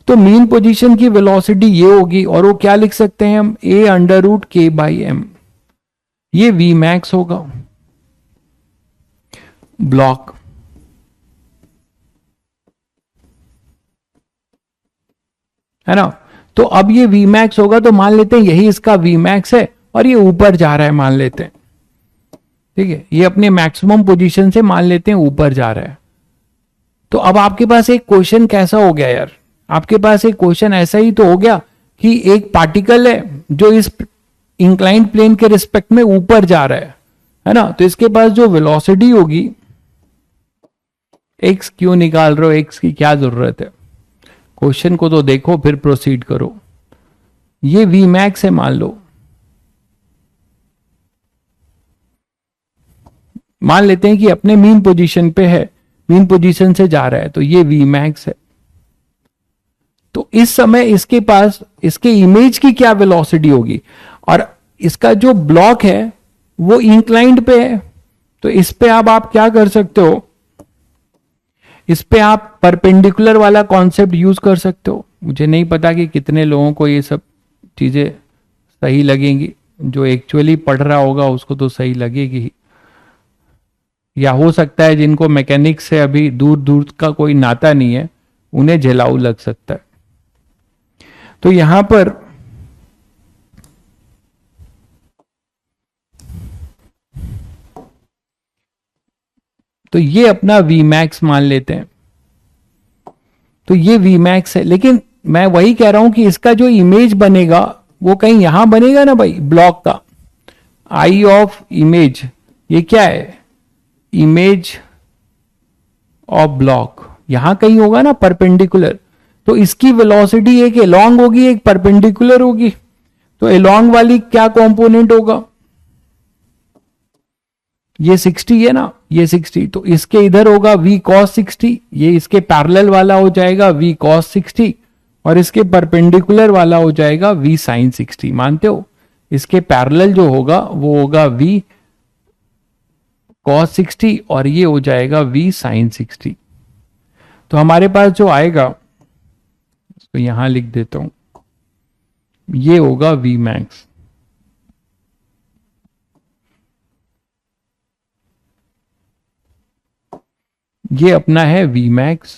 तो मीन पोजीशन की वेलोसिटी ये होगी, और वो क्या लिख सकते हैं हम, a√k/m, ये v मैक्स होगा ब्लॉक। है ना? तो अब ये v मैक्स होगा, तो मान लेते हैं यही इसका v मैक्स है और ये ऊपर जा रहा है, मान लेते हैं, ठीक है, ये अपने मैक्सिमम पोजीशन से मान लेते हैं ऊपर जा रहा है। तो अब आपके पास एक क्वेश्चन कैसा हो गया यार, आपके पास एक क्वेश्चन ऐसा ही तो हो गया कि एक पार्टिकल है जो इस इंक्लाइंड प्लेन के रिस्पेक्ट में ऊपर जा रहा है ना? तो इसके पास जो वेलोसिटी होगी, एक्स क्यों निकाल रहे हो, एक्स की क्या जरूरत है, क्वेश्चन को तो देखो फिर प्रोसीड करो। ये वी मैक्स है, मान लो, मान लेते हैं कि अपने मीन पोजीशन पे है, मीन पोजीशन से जा रहा है, तो ये वी मैक्स है। तो इस समय इसके पास इसके इमेज की क्या वेलोसिटी होगी, और इसका जो ब्लॉक है वो इंक्लाइंड पे है, तो इस पे अब आप क्या कर सकते हो, इस पे आप परपेंडिकुलर वाला कॉन्सेप्ट यूज कर सकते हो। मुझे नहीं पता कि कितने लोगों को ये सब चीजें सही लगेंगी, जो एक्चुअली पढ़ रहा होगा उसको तो सही लगेगी ही, या हो सकता है जिनको मैकेनिक्स से अभी दूर दूर का कोई नाता नहीं है उन्हें झेलाऊ लग सकता है। तो यहां पर तो ये अपना वी मैक्स मान लेते हैं, तो ये वी मैक्स है, लेकिन मैं वही कह रहा हूं कि इसका जो इमेज बनेगा वो कहीं यहां बनेगा ना भाई, ब्लॉक का आई ऑफ इमेज, ये क्या है, इमेज ऑफ ब्लॉक, यहां कहीं होगा ना परपेंडिकुलर, तो इसकी वेलोसिटी एक एलॉन्ग होगी एक परपेंडिकुलर होगी, तो एलॉन्ग वाली क्या कंपोनेंट होगा, ये 60 है ना, ये 60, तो इसके इधर होगा v cos 60, ये इसके पैरेलल वाला हो जाएगा v cos 60, और इसके परपेंडिकुलर वाला हो जाएगा v sin 60, मानते हो? इसके पैरेलल जो होगा वो होगा v cos 60 और ये हो जाएगा v sin 60। तो हमारे पास जो आएगा, इसको यहां लिख देता हूं, ये होगा v max, ये अपना है v max,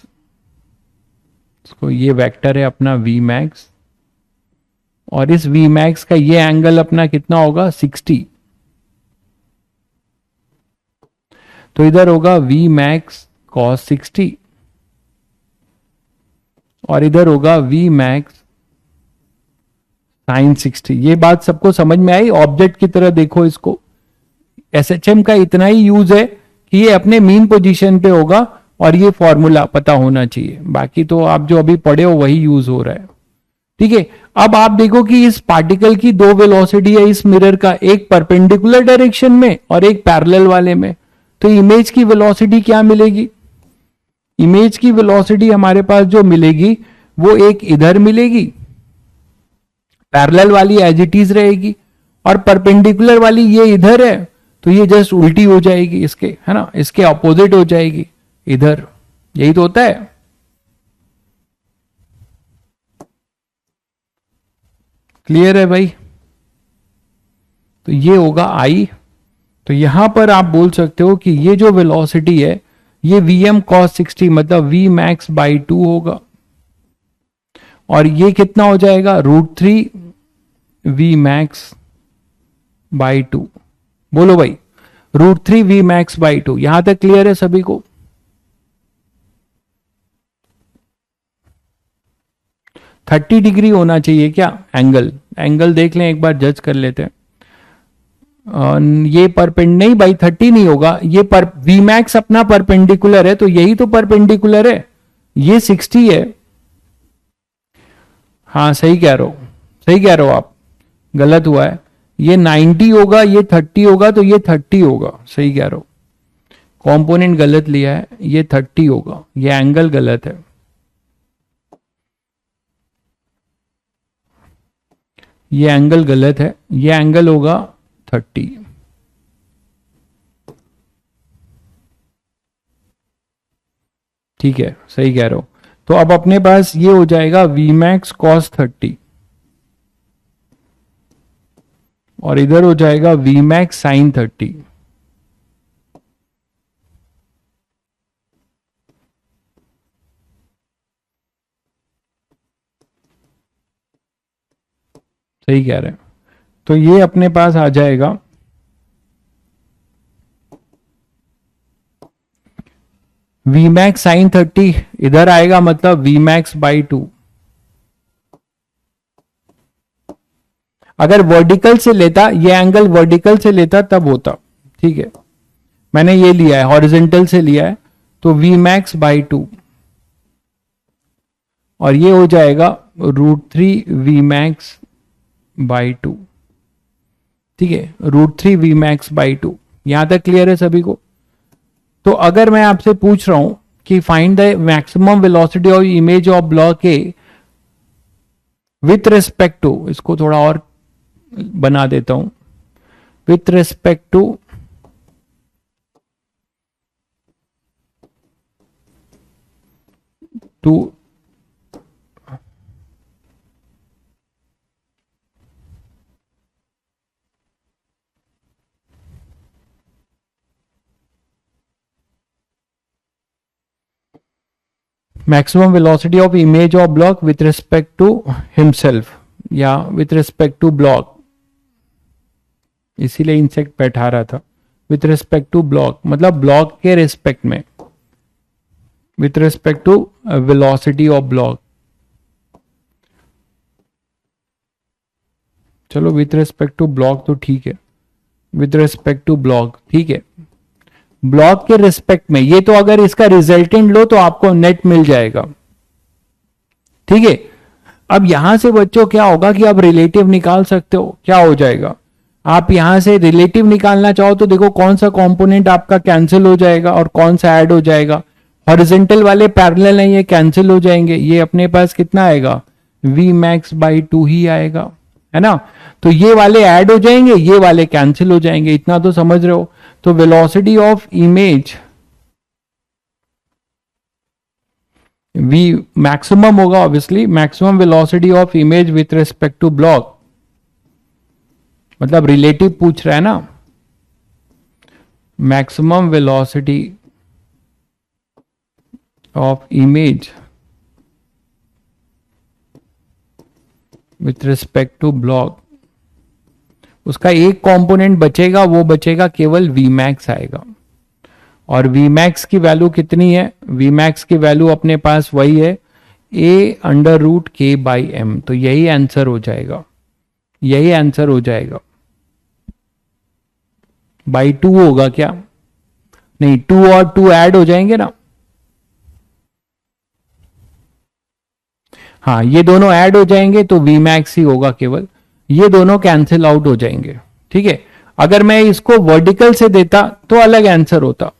इसको ये वेक्टर है अपना v max, और इस v max का ये एंगल अपना कितना होगा 60, तो इधर होगा v max cos 60 और इधर होगा v max sin 60। ये बात सबको समझ में आई? ऑब्जेक्ट की तरह देखो इसको, एसएचएम का इतना ही यूज है कि ये अपने मीन पोजीशन पे होगा और ये फॉर्मूला पता होना चाहिए, बाकी तो आप जो अभी पढ़े हो वही यूज हो रहा है, ठीक है। अब आप देखो कि इस पार्टिकल की दो वेलोसिटी है इस मिरर का, एक परपेंडिकुलर डायरेक्शन में और एक पैरेलल वाले में, तो इमेज की वेलोसिटी क्या मिलेगी, इमेज की वेलोसिटी हमारे पास जो मिलेगी वो एक इधर मिलेगी, पैरेलल वाली एज इट इज रहेगी, और परपेंडिकुलर वाली ये इधर है, तो ये जस्ट उल्टी हो जाएगी इसके, है ना, इसके अपोजिट हो जाएगी इधर, यही तो होता है। क्लियर है भाई? तो ये होगा आई, तो यहां पर आप बोल सकते हो कि ये जो वेलोसिटी है ये Vm cos 60 मतलब V max by 2 होगा, और ये कितना हो जाएगा √3 V max बाई टू। बोलो भाई, √3 Vmax/2, यहां तक क्लियर है सभी को? 30 डिग्री होना चाहिए क्या एंगल? एंगल देख लें एक बार, जज कर लेते हैं। ये नहीं भाई, 30 नहीं होगा, ये पर Vmax अपना परपेंडिकुलर है, तो यही तो परपेंडिकुलर है, ये 60 है। हाँ सही कह रहे हो, सही कह रहे हो आप, गलत हुआ है। ये 90 होगा, ये 30 होगा, तो ये 30 होगा, सही कह रहे हो। कंपोनेंट गलत लिया है, ये 30 होगा, ये एंगल गलत है। ये एंगल गलत है, ये एंगल होगा 30। ठीक है, सही कह रहे हो। तो अब अपने पास ये हो जाएगा Vmax cos 30, और इधर हो जाएगा Vmax sin 30। सही कह रहे हैं। तो ये अपने पास आ जाएगा Vmax sin 30, इधर आएगा मतलब Vmax/2। अगर वर्टिकल से लेता, ये एंगल वर्टिकल से लेता तब होता, ठीक है, मैंने ये लिया है हॉरिजेंटल से लिया है, तो Vmax/2, और ये हो जाएगा √3 Vmax/2। ठीक है, √3 Vmax/2। यहां तक क्लियर है सभी को? तो अगर मैं आपसे पूछ रहा हूं कि find the maximum velocity of image of block A with respect to, इसको थोड़ा और बना देता हूं, with respect to maximum velocity of image of block with respect to himself या with respect to block, इसीलिए इंसेक्ट बैठा रहा था। with respect to block मतलब ब्लॉक के रिस्पेक्ट में, with respect to velocity of block। चलो with respect to block तो ठीक है, with respect to block ठीक है, ब्लॉक के रिस्पेक्ट में। ये तो अगर इसका रिजल्टेंट लो तो आपको नेट मिल जाएगा, ठीक है। अब यहां से बच्चों क्या होगा कि आप रिलेटिव निकाल सकते हो। क्या हो जाएगा, आप यहां से रिलेटिव निकालना चाहो तो देखो कौन सा कंपोनेंट आपका कैंसिल हो जाएगा और कौन सा ऐड हो जाएगा। हॉरिजॉन्टल वाले पैरेलल हैं, ये कैंसिल हो जाएंगे, ये अपने पास कितना आएगा, Vmax/2 ही आएगा, है ना। तो ये वाले ऐड हो जाएंगे, ये वाले कैंसिल हो जाएंगे, इतना तो समझ रहे हो। तो velocity of image V maximum होगा, obviously maximum velocity of image with respect to block, मतलब रिलेटिव पूछ रहा है ना। Maximum velocity of image with respect to block, उसका एक कंपोनेंट बचेगा, वो बचेगा केवल Vmax आएगा। और Vmax की वैल्यू कितनी है, Vmax की वैल्यू अपने पास वही है A√K/m। तो यही आंसर हो जाएगा, यही आंसर हो जाएगा। बाई 2 होगा क्या, नहीं 2 और 2 ऐड हो जाएंगे ना, हाँ ये दोनों ऐड हो जाएंगे तो Vmax ही होगा केवल, ये दोनों कैंसिल आउट हो जाएंगे, ठीक है। अगर मैं इसको वर्टिकल से देता तो अलग आंसर होता,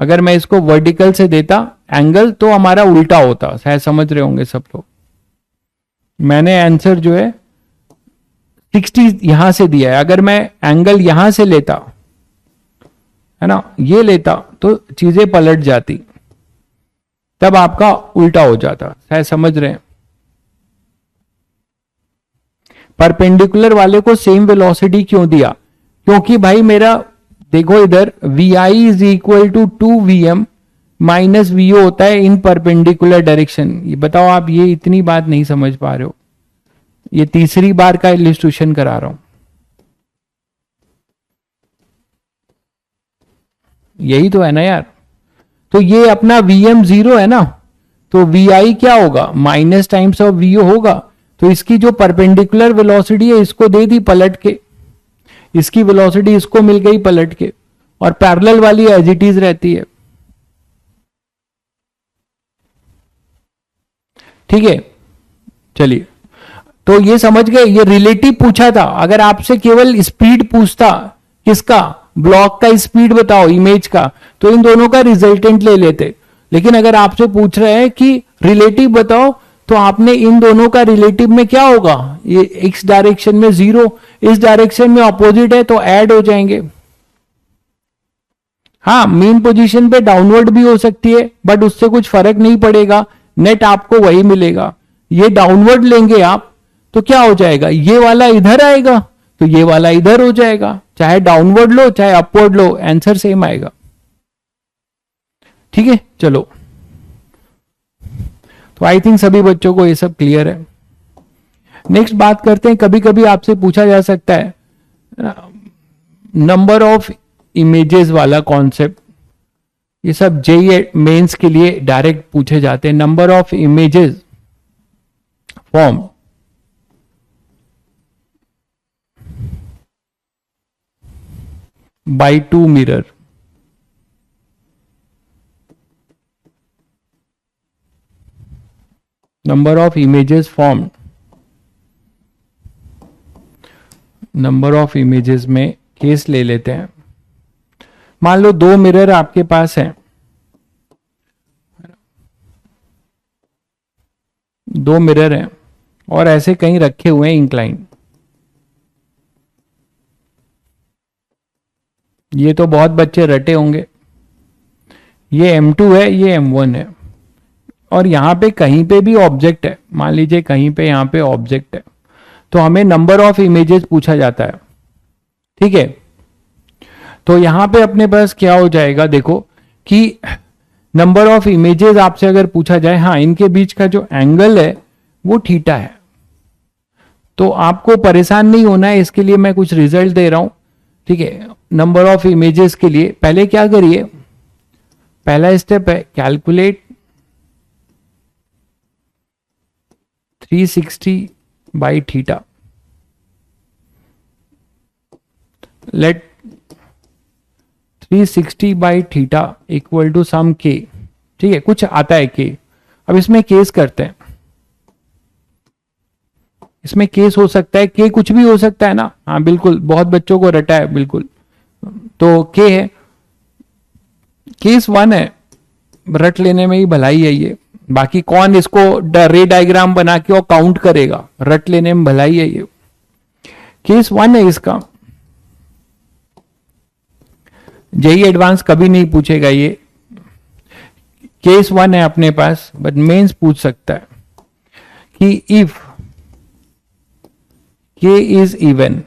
अगर मैं इसको वर्टिकल से देता एंगल तो हमारा उल्टा होता, शायद समझ रहे होंगे सब लोग। मैंने आंसर जो है 60 यहां से दिया है, अगर मैं एंगल यहां से लेता है ना, ये लेता तो चीजें पलट जाती, तब आपका उल्टा हो जाता, शायद समझ रहे हैं। परपेंडिकुलर वाले को सेम वेलोसिटी क्यों दिया, क्योंकि भाई मेरा देखो इधर Vi is equal to 2Vm minus Vo होता है इन परपेंडिकुलर डायरेक्शन। ये बताओ आप, ये इतनी बात नहीं समझ पा रहे हो, ये तीसरी बार का इलिस्ट्रेशन करा रहा हूं। यही तो है ना यार। तो ये अपना Vm 0 है ना, तो Vi क्या होगा, माइनस टाइम्स ऑफ Vo होगा। तो इसकी जो परपेंडिकुलर वेलोसिटी है इसको दे दी पलट के, इसकी वेलोसिटी इसको मिल गई पलट के, और पैरेलल वाली एज इट इज रहती है। ठीक है, चलिए, तो ये समझ गए, ये रिलेटिव पूछा था। अगर आपसे केवल स्पीड पूछता, किसका, ब्लॉक का स्पीड बताओ इमेज का, तो इन दोनों का रिजल्टेंट ले लेते। लेकिन अगर आपसे पूछ रहे हैं कि रिलेटिव बताओ, तो आपने इन दोनों का रिलेटिव में क्या होगा, ये एक्स डायरेक्शन में 0, इस डायरेक्शन में ऑपोजिट है तो ऐड हो जाएंगे। हाँ, मेन पोजीशन पे डाउनवर्ड भी हो सकती है, बट उससे कुछ फर्क नहीं पड़ेगा, नेट आपको वही मिलेगा। ये डाउनवर्ड लेंगे आप तो क्या हो जाएगा, ये वाला इधर आएगा तो ये वाला इधर हो जाएगा, चाहे डाउनवर्ड लो चाहे अपवर्ड लो, आंसर सेम आएगा। ठीक है, चलो, तो आई थिंक सभी बच्चों को ये सब क्लियर है। नेक्स्ट बात करते हैं, कभी कभी आपसे पूछा जा सकता है नंबर ऑफ इमेजेस वाला कॉन्सेप्ट। ये सब जेईई मेंस के लिए डायरेक्ट पूछे जाते हैं। Number of images form by two mirror. Number of images form, number of images में केस ले लेते हैं। मान लो 2 मिरर आपके पास है, 2 मिरर हैं और ऐसे कहीं रखे हुए हैं इंक्लाइन। ये तो बहुत बच्चे रटे होंगे, ये M2 है, ये M1 है, और यहां पे कहीं पे भी ऑब्जेक्ट है, मान लीजिए कहीं पे यहां पे ऑब्जेक्ट है, तो हमें नंबर ऑफ इमेजेस पूछा जाता है। ठीक है, तो यहां पे अपने पास क्या हो जाएगा, देखो कि नंबर ऑफ इमेजेस आपसे अगर पूछा जाए, हाँ इनके बीच का जो एंगल है वो थीटा है, तो आपको परेशान नहीं होना है, इसके लिए मैं कुछ रिजल्ट दे रहा हूं। ठीक है, नंबर ऑफ इमेजेस के लिए पहले क्या करिए, पहला स्टेप है calculate 360 by theta. Let 360 by theta equal to some K. ठीक है, कुछ आता है के। अब इसमें केस करते हैं, इसमें केस हो सकता है, के कुछ भी हो सकता है ना, हाँ बिल्कुल, बहुत बच्चों को रटा है बिल्कुल। तो के है, केस 1 है, रट लेने में ही भलाई है ये, बाकी कौन इसको रे डायग्राम बना के और काउंट करेगा, रट लेने में भलाई है ये। केस 1 है इसका, जेईई एडवांस कभी नहीं पूछेगा ये, केस 1 है अपने पास, बट मेंस पूछ सकता है कि इफ के इज इवन।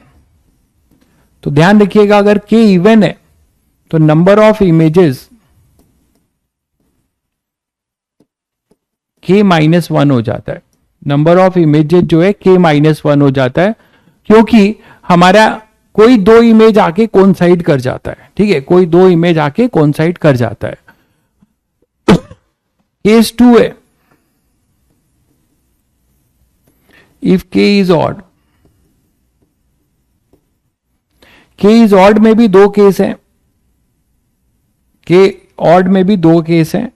तो ध्यान रखिएगा, अगर के इवन है तो नंबर ऑफ इमेजेस के -1 हो जाता है। नंबर ऑफ इमेजेस जो है के -1 हो जाता है, क्योंकि हमारा कोई 2 इमेज आके कोइंसाइड कर जाता है। ठीक है, कोई 2 इमेज आके कोइंसाइड कर जाता है। केस 2 है, इफ के इज ऑड। के इज ऑड में भी 2 केस हैं, के ऑड में भी 2 केस हैं।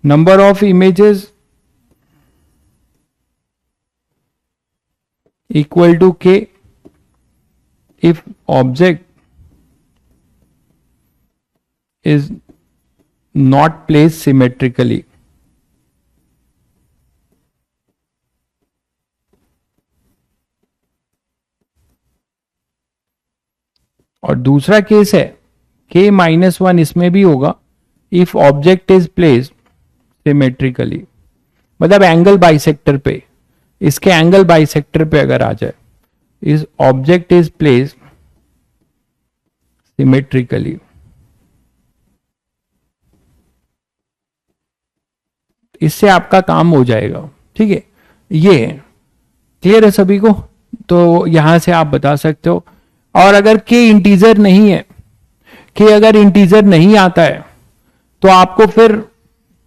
Number of images equal to के if object is not placed symmetrically। और दूसरा केस है k -1, इसमें भी होगा if object is placed symmetrically, मतलब एंगल बाइसेक्टर पे, इसके एंगल बाइसेक्टर पे अगर आ जाए, इस ऑब्जेक्ट इज प्लेस्ड सिमेट्रिकली। इससे आपका काम हो जाएगा। ठीक है, ये क्लियर है सभी को, तो यहां से आप बता सकते हो। और अगर के इंटीजर नहीं है, कि अगर इंटीजर नहीं आता है तो आपको फिर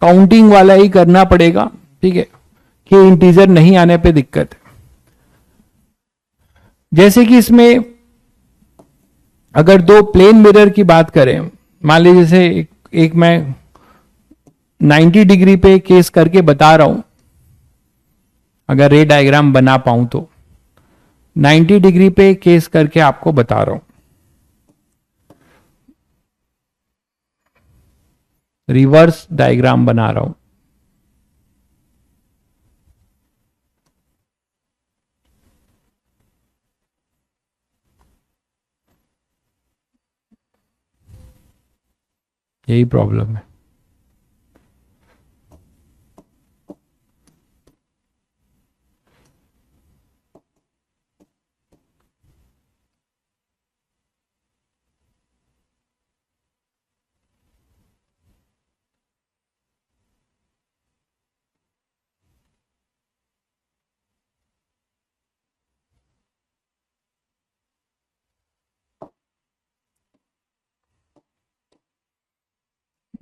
काउंटिंग वाला ही करना पड़ेगा, ठीक है, कि इंटीजर नहीं आने पे दिक्कत है। जैसे कि इसमें अगर दो प्लेन मिरर की बात करें, मान लीजिए जैसे एक मैं 90 डिग्री पे केस करके बता रहा हूं, अगर रे डायग्राम बना पाऊं तो 90 डिग्री पे केस करके आपको बता रहा हूं, रिवर्स डायग्राम बना रहा हूं। यही प्रॉब्लम है।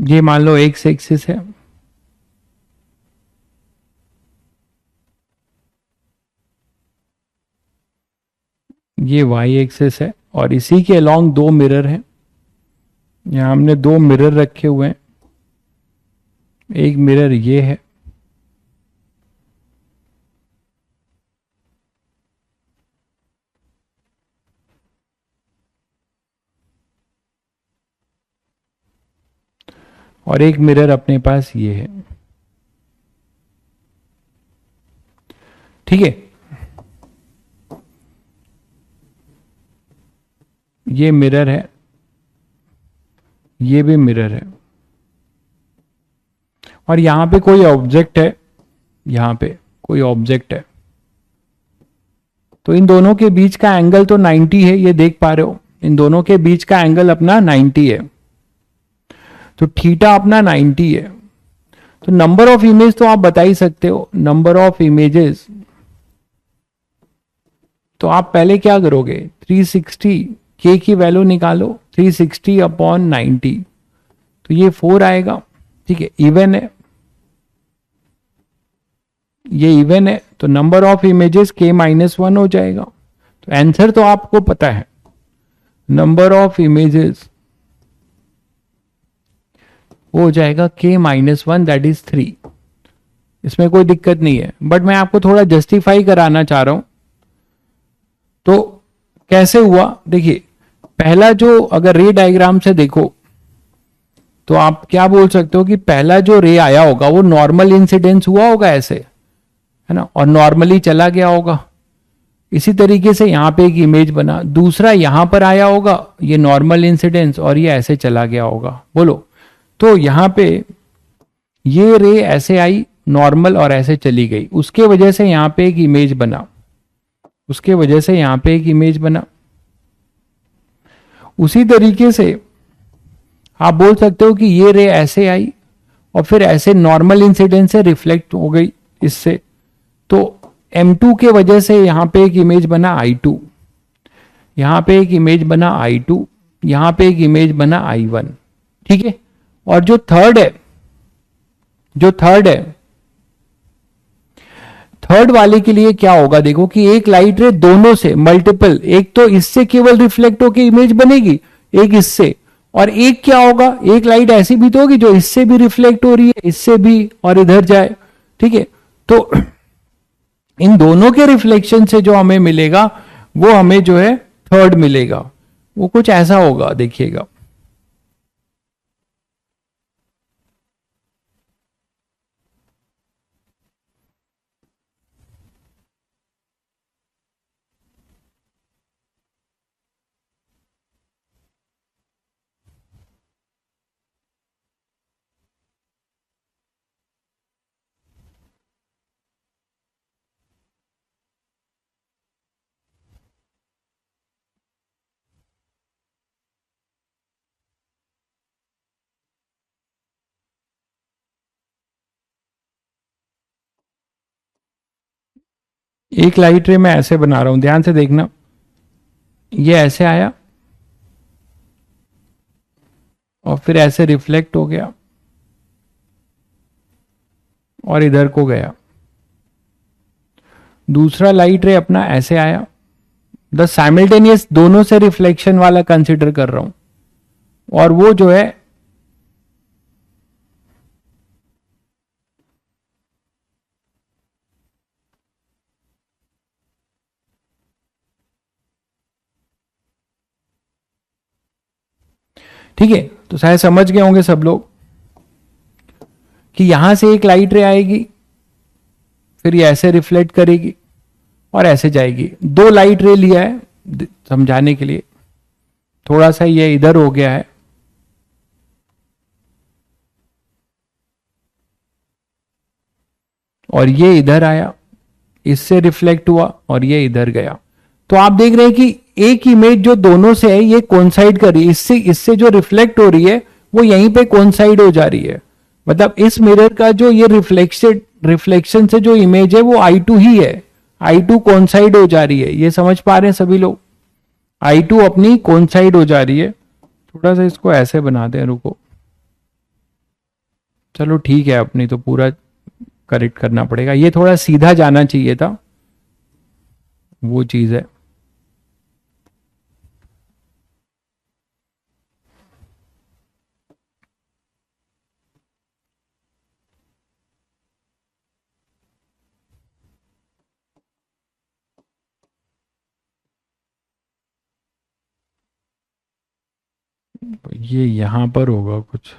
ये मान लो एक्स एक्सिस है, ये वाई एक्सिस है, और इसी के अलोंग दो मिरर हैं। यहां हमने दो मिरर रखे हुए हैं, एक मिरर ये है, और एक मिरर अपने पास ये है, ठीक है। ये मिरर है, ये भी मिरर है, और यहां पे कोई ऑब्जेक्ट है, यहां पे कोई ऑब्जेक्ट है, तो इन दोनों के बीच का एंगल तो 90 है, ये देख पा रहे हो, इन दोनों के बीच का एंगल अपना 90 है, तो थीटा अपना 90 है। तो नंबर ऑफ इमेज तो आप बता ही सकते हो, नंबर ऑफ इमेजेस, तो आप पहले क्या करोगे, 360 के की वैल्यू निकालो, 360 अपॉन 90, तो ये 4 आएगा, ठीक है, इवन है, ये इवन है, तो नंबर ऑफ इमेजेस k-1 हो जाएगा। तो आंसर तो आपको पता है, नंबर ऑफ इमेजेस वो हो जाएगा k-1, दैट इज 3। इसमें कोई दिक्कत नहीं है, बट मैं आपको थोड़ा जस्टिफाई कराना चाह रहा हूं। तो कैसे हुआ, देखिए, पहला जो अगर रे डायग्राम से देखो तो आप क्या बोल सकते हो कि पहला जो रे आया होगा वो नॉर्मल इंसिडेंस हुआ होगा ऐसे, है ना, और नॉर्मली चला गया होगा। इसी तरीके से यहां पे एक इमेज बना, दूसरा यहां पर आया होगा, ये नॉर्मल इंसिडेंस, और ये ऐसे चला गया होगा। बोलो, तो यहां पे ये रे ऐसे आई नॉर्मल और ऐसे चली गई, उसके वजह से यहां पे एक इमेज बना, उसके वजह से यहां पे एक इमेज बना। उसी तरीके से आप बोल सकते हो कि ये रे ऐसे आई और फिर ऐसे नॉर्मल इंसिडेंस से रिफ्लेक्ट हो गई इससे, तो M2 के वजह से यहां पे एक इमेज बना I2, यहां पे एक इमेज बना I2, यहां पे एक इमेज बना I1, ठीक है। और जो थर्ड है, थर्ड वाले के लिए क्या होगा, देखो कि एक लाइट रे दोनों से मल्टीपल, एक तो इससे केवल रिफ्लेक्ट होकर इमेज बनेगी, एक इससे, और एक क्या होगा, एक लाइट ऐसी भी तो होगी जो इससे भी रिफ्लेक्ट हो रही है, इससे भी, और इधर जाए, ठीक है। तो इन दोनों के रिफ्लेक्शन से जो हमें मिलेगा वो हमें जो है थर्ड मिलेगा, वो कुछ ऐसा होगा, देखिएगा। एक लाइट रे मैं ऐसे बना रहा हूं, ध्यान से देखना, ये ऐसे आया, और फिर ऐसे रिफ्लेक्ट हो गया और इधर को गया। दूसरा लाइट रे अपना ऐसे आया। द साइमल्टेनियस दोनों से रिफ्लेक्शन वाला कंसिडर कर रहा हूं, और वो जो है ठीक है। तो शायद समझ गए होंगे सब लोग कि यहां से एक लाइट रे आएगी, फिर ये ऐसे रिफ्लेक्ट करेगी और ऐसे जाएगी। दो लाइट रे लिया है समझाने के लिए। थोड़ा सा ये इधर हो गया है, और ये इधर आया, इससे रिफ्लेक्ट हुआ और ये इधर गया। तो आप देख रहे हैं कि एक इमेज जो दोनों से है ये कोइंसाइड कर रही है, इससे इससे जो रिफ्लेक्ट हो रही है वो यहीं पे कोइंसाइड हो जा रही है। मतलब इस मिरर का जो ये रिफ्लेक्शन से जो इमेज है वो I2 ही है, I2 कोइंसाइड हो जा रही है। ये समझ पा रहे हैं सभी लोग? I2 अपनी कोइंसाइड हो जा रही है। थोड़ा सा इसको ऐसे बना दें, रुको। चलो ठीक है, अपनी तो पूरा करेक्ट करना पड़ेगा, ये थोड़ा सीधा जाना चाहिए था, वो चीज है। ये यहां पर होगा कुछ।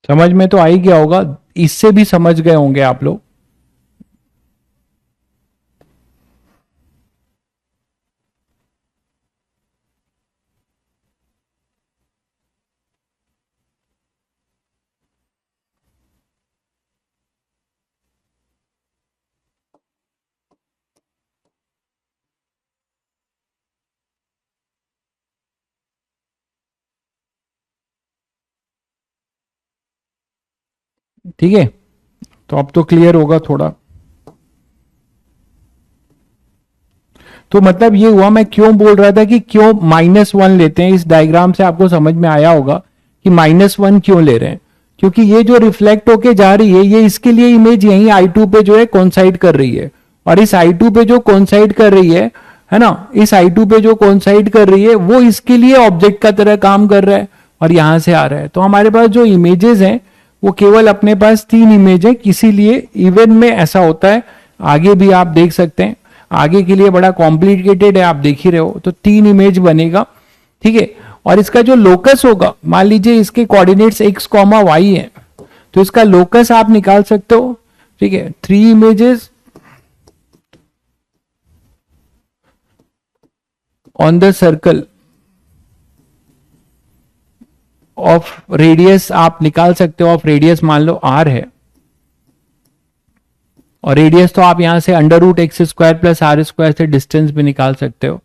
समझ में तो आ ही गया होगा, इससे भी समझ गए होंगे आप लोग। ठीक है, तो अब तो क्लियर होगा थोड़ा। तो मतलब ये हुआ, मैं क्यों बोल रहा था कि क्यों -1 लेते हैं। इस डायग्राम से आपको समझ में आया होगा कि -1 क्यों ले रहे हैं, क्योंकि ये जो रिफ्लेक्ट होके जा रही है ये इसके लिए इमेज यही I2 पे जो है कोइंसाइड कर रही है, और इस I2 पे जो कोइंसाइड कर रही है ना, इस I2 पे जो कोइंसाइड कर रही है वो इसके लिए ऑब्जेक्ट का तरह काम कर रहा है और यहां से आ रहा है। तो हमारे पास जो इमेजेस हैं वो केवल अपने पास 3 इमेज है, इसीलिए इवन में ऐसा होता है। आगे भी आप देख सकते हैं, आगे के लिए बड़ा कॉम्प्लिकेटेड है, आप देख ही रहे हो। तो 3 इमेज बनेगा, ठीक है। और इसका जो लोकस होगा, मान लीजिए इसके कोऑर्डिनेट्स x, y है, तो इसका लोकस आप निकाल सकते हो, ठीक है। 3 images on the circle of radius आप निकाल सकते हो। ऑफ रेडियस मान लो r है, और रेडियस तो आप यहां से √x² + r² से डिस्टेंस भी निकाल सकते हो।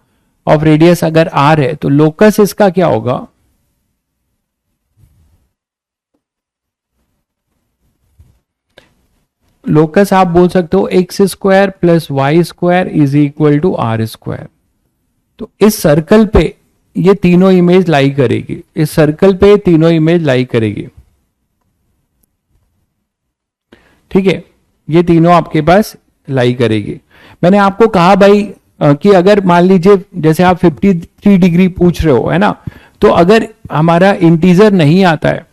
ऑफ रेडियस अगर r है तो लोकस इसका क्या होगा, लोकस आप बोल सकते हो x² + y² = r²। तो इस सर्कल पे ये तीनों इमेज लाई करेगी, इस सर्कल पे तीनों इमेज लाई करेगी, ठीक है। ये तीनों आपके पास लाई करेगी। मैंने आपको कहा भाई कि अगर मान लीजिए जैसे आप 53 डिग्री पूछ रहे हो, है ना, तो अगर हमारा इंटीजर नहीं आता है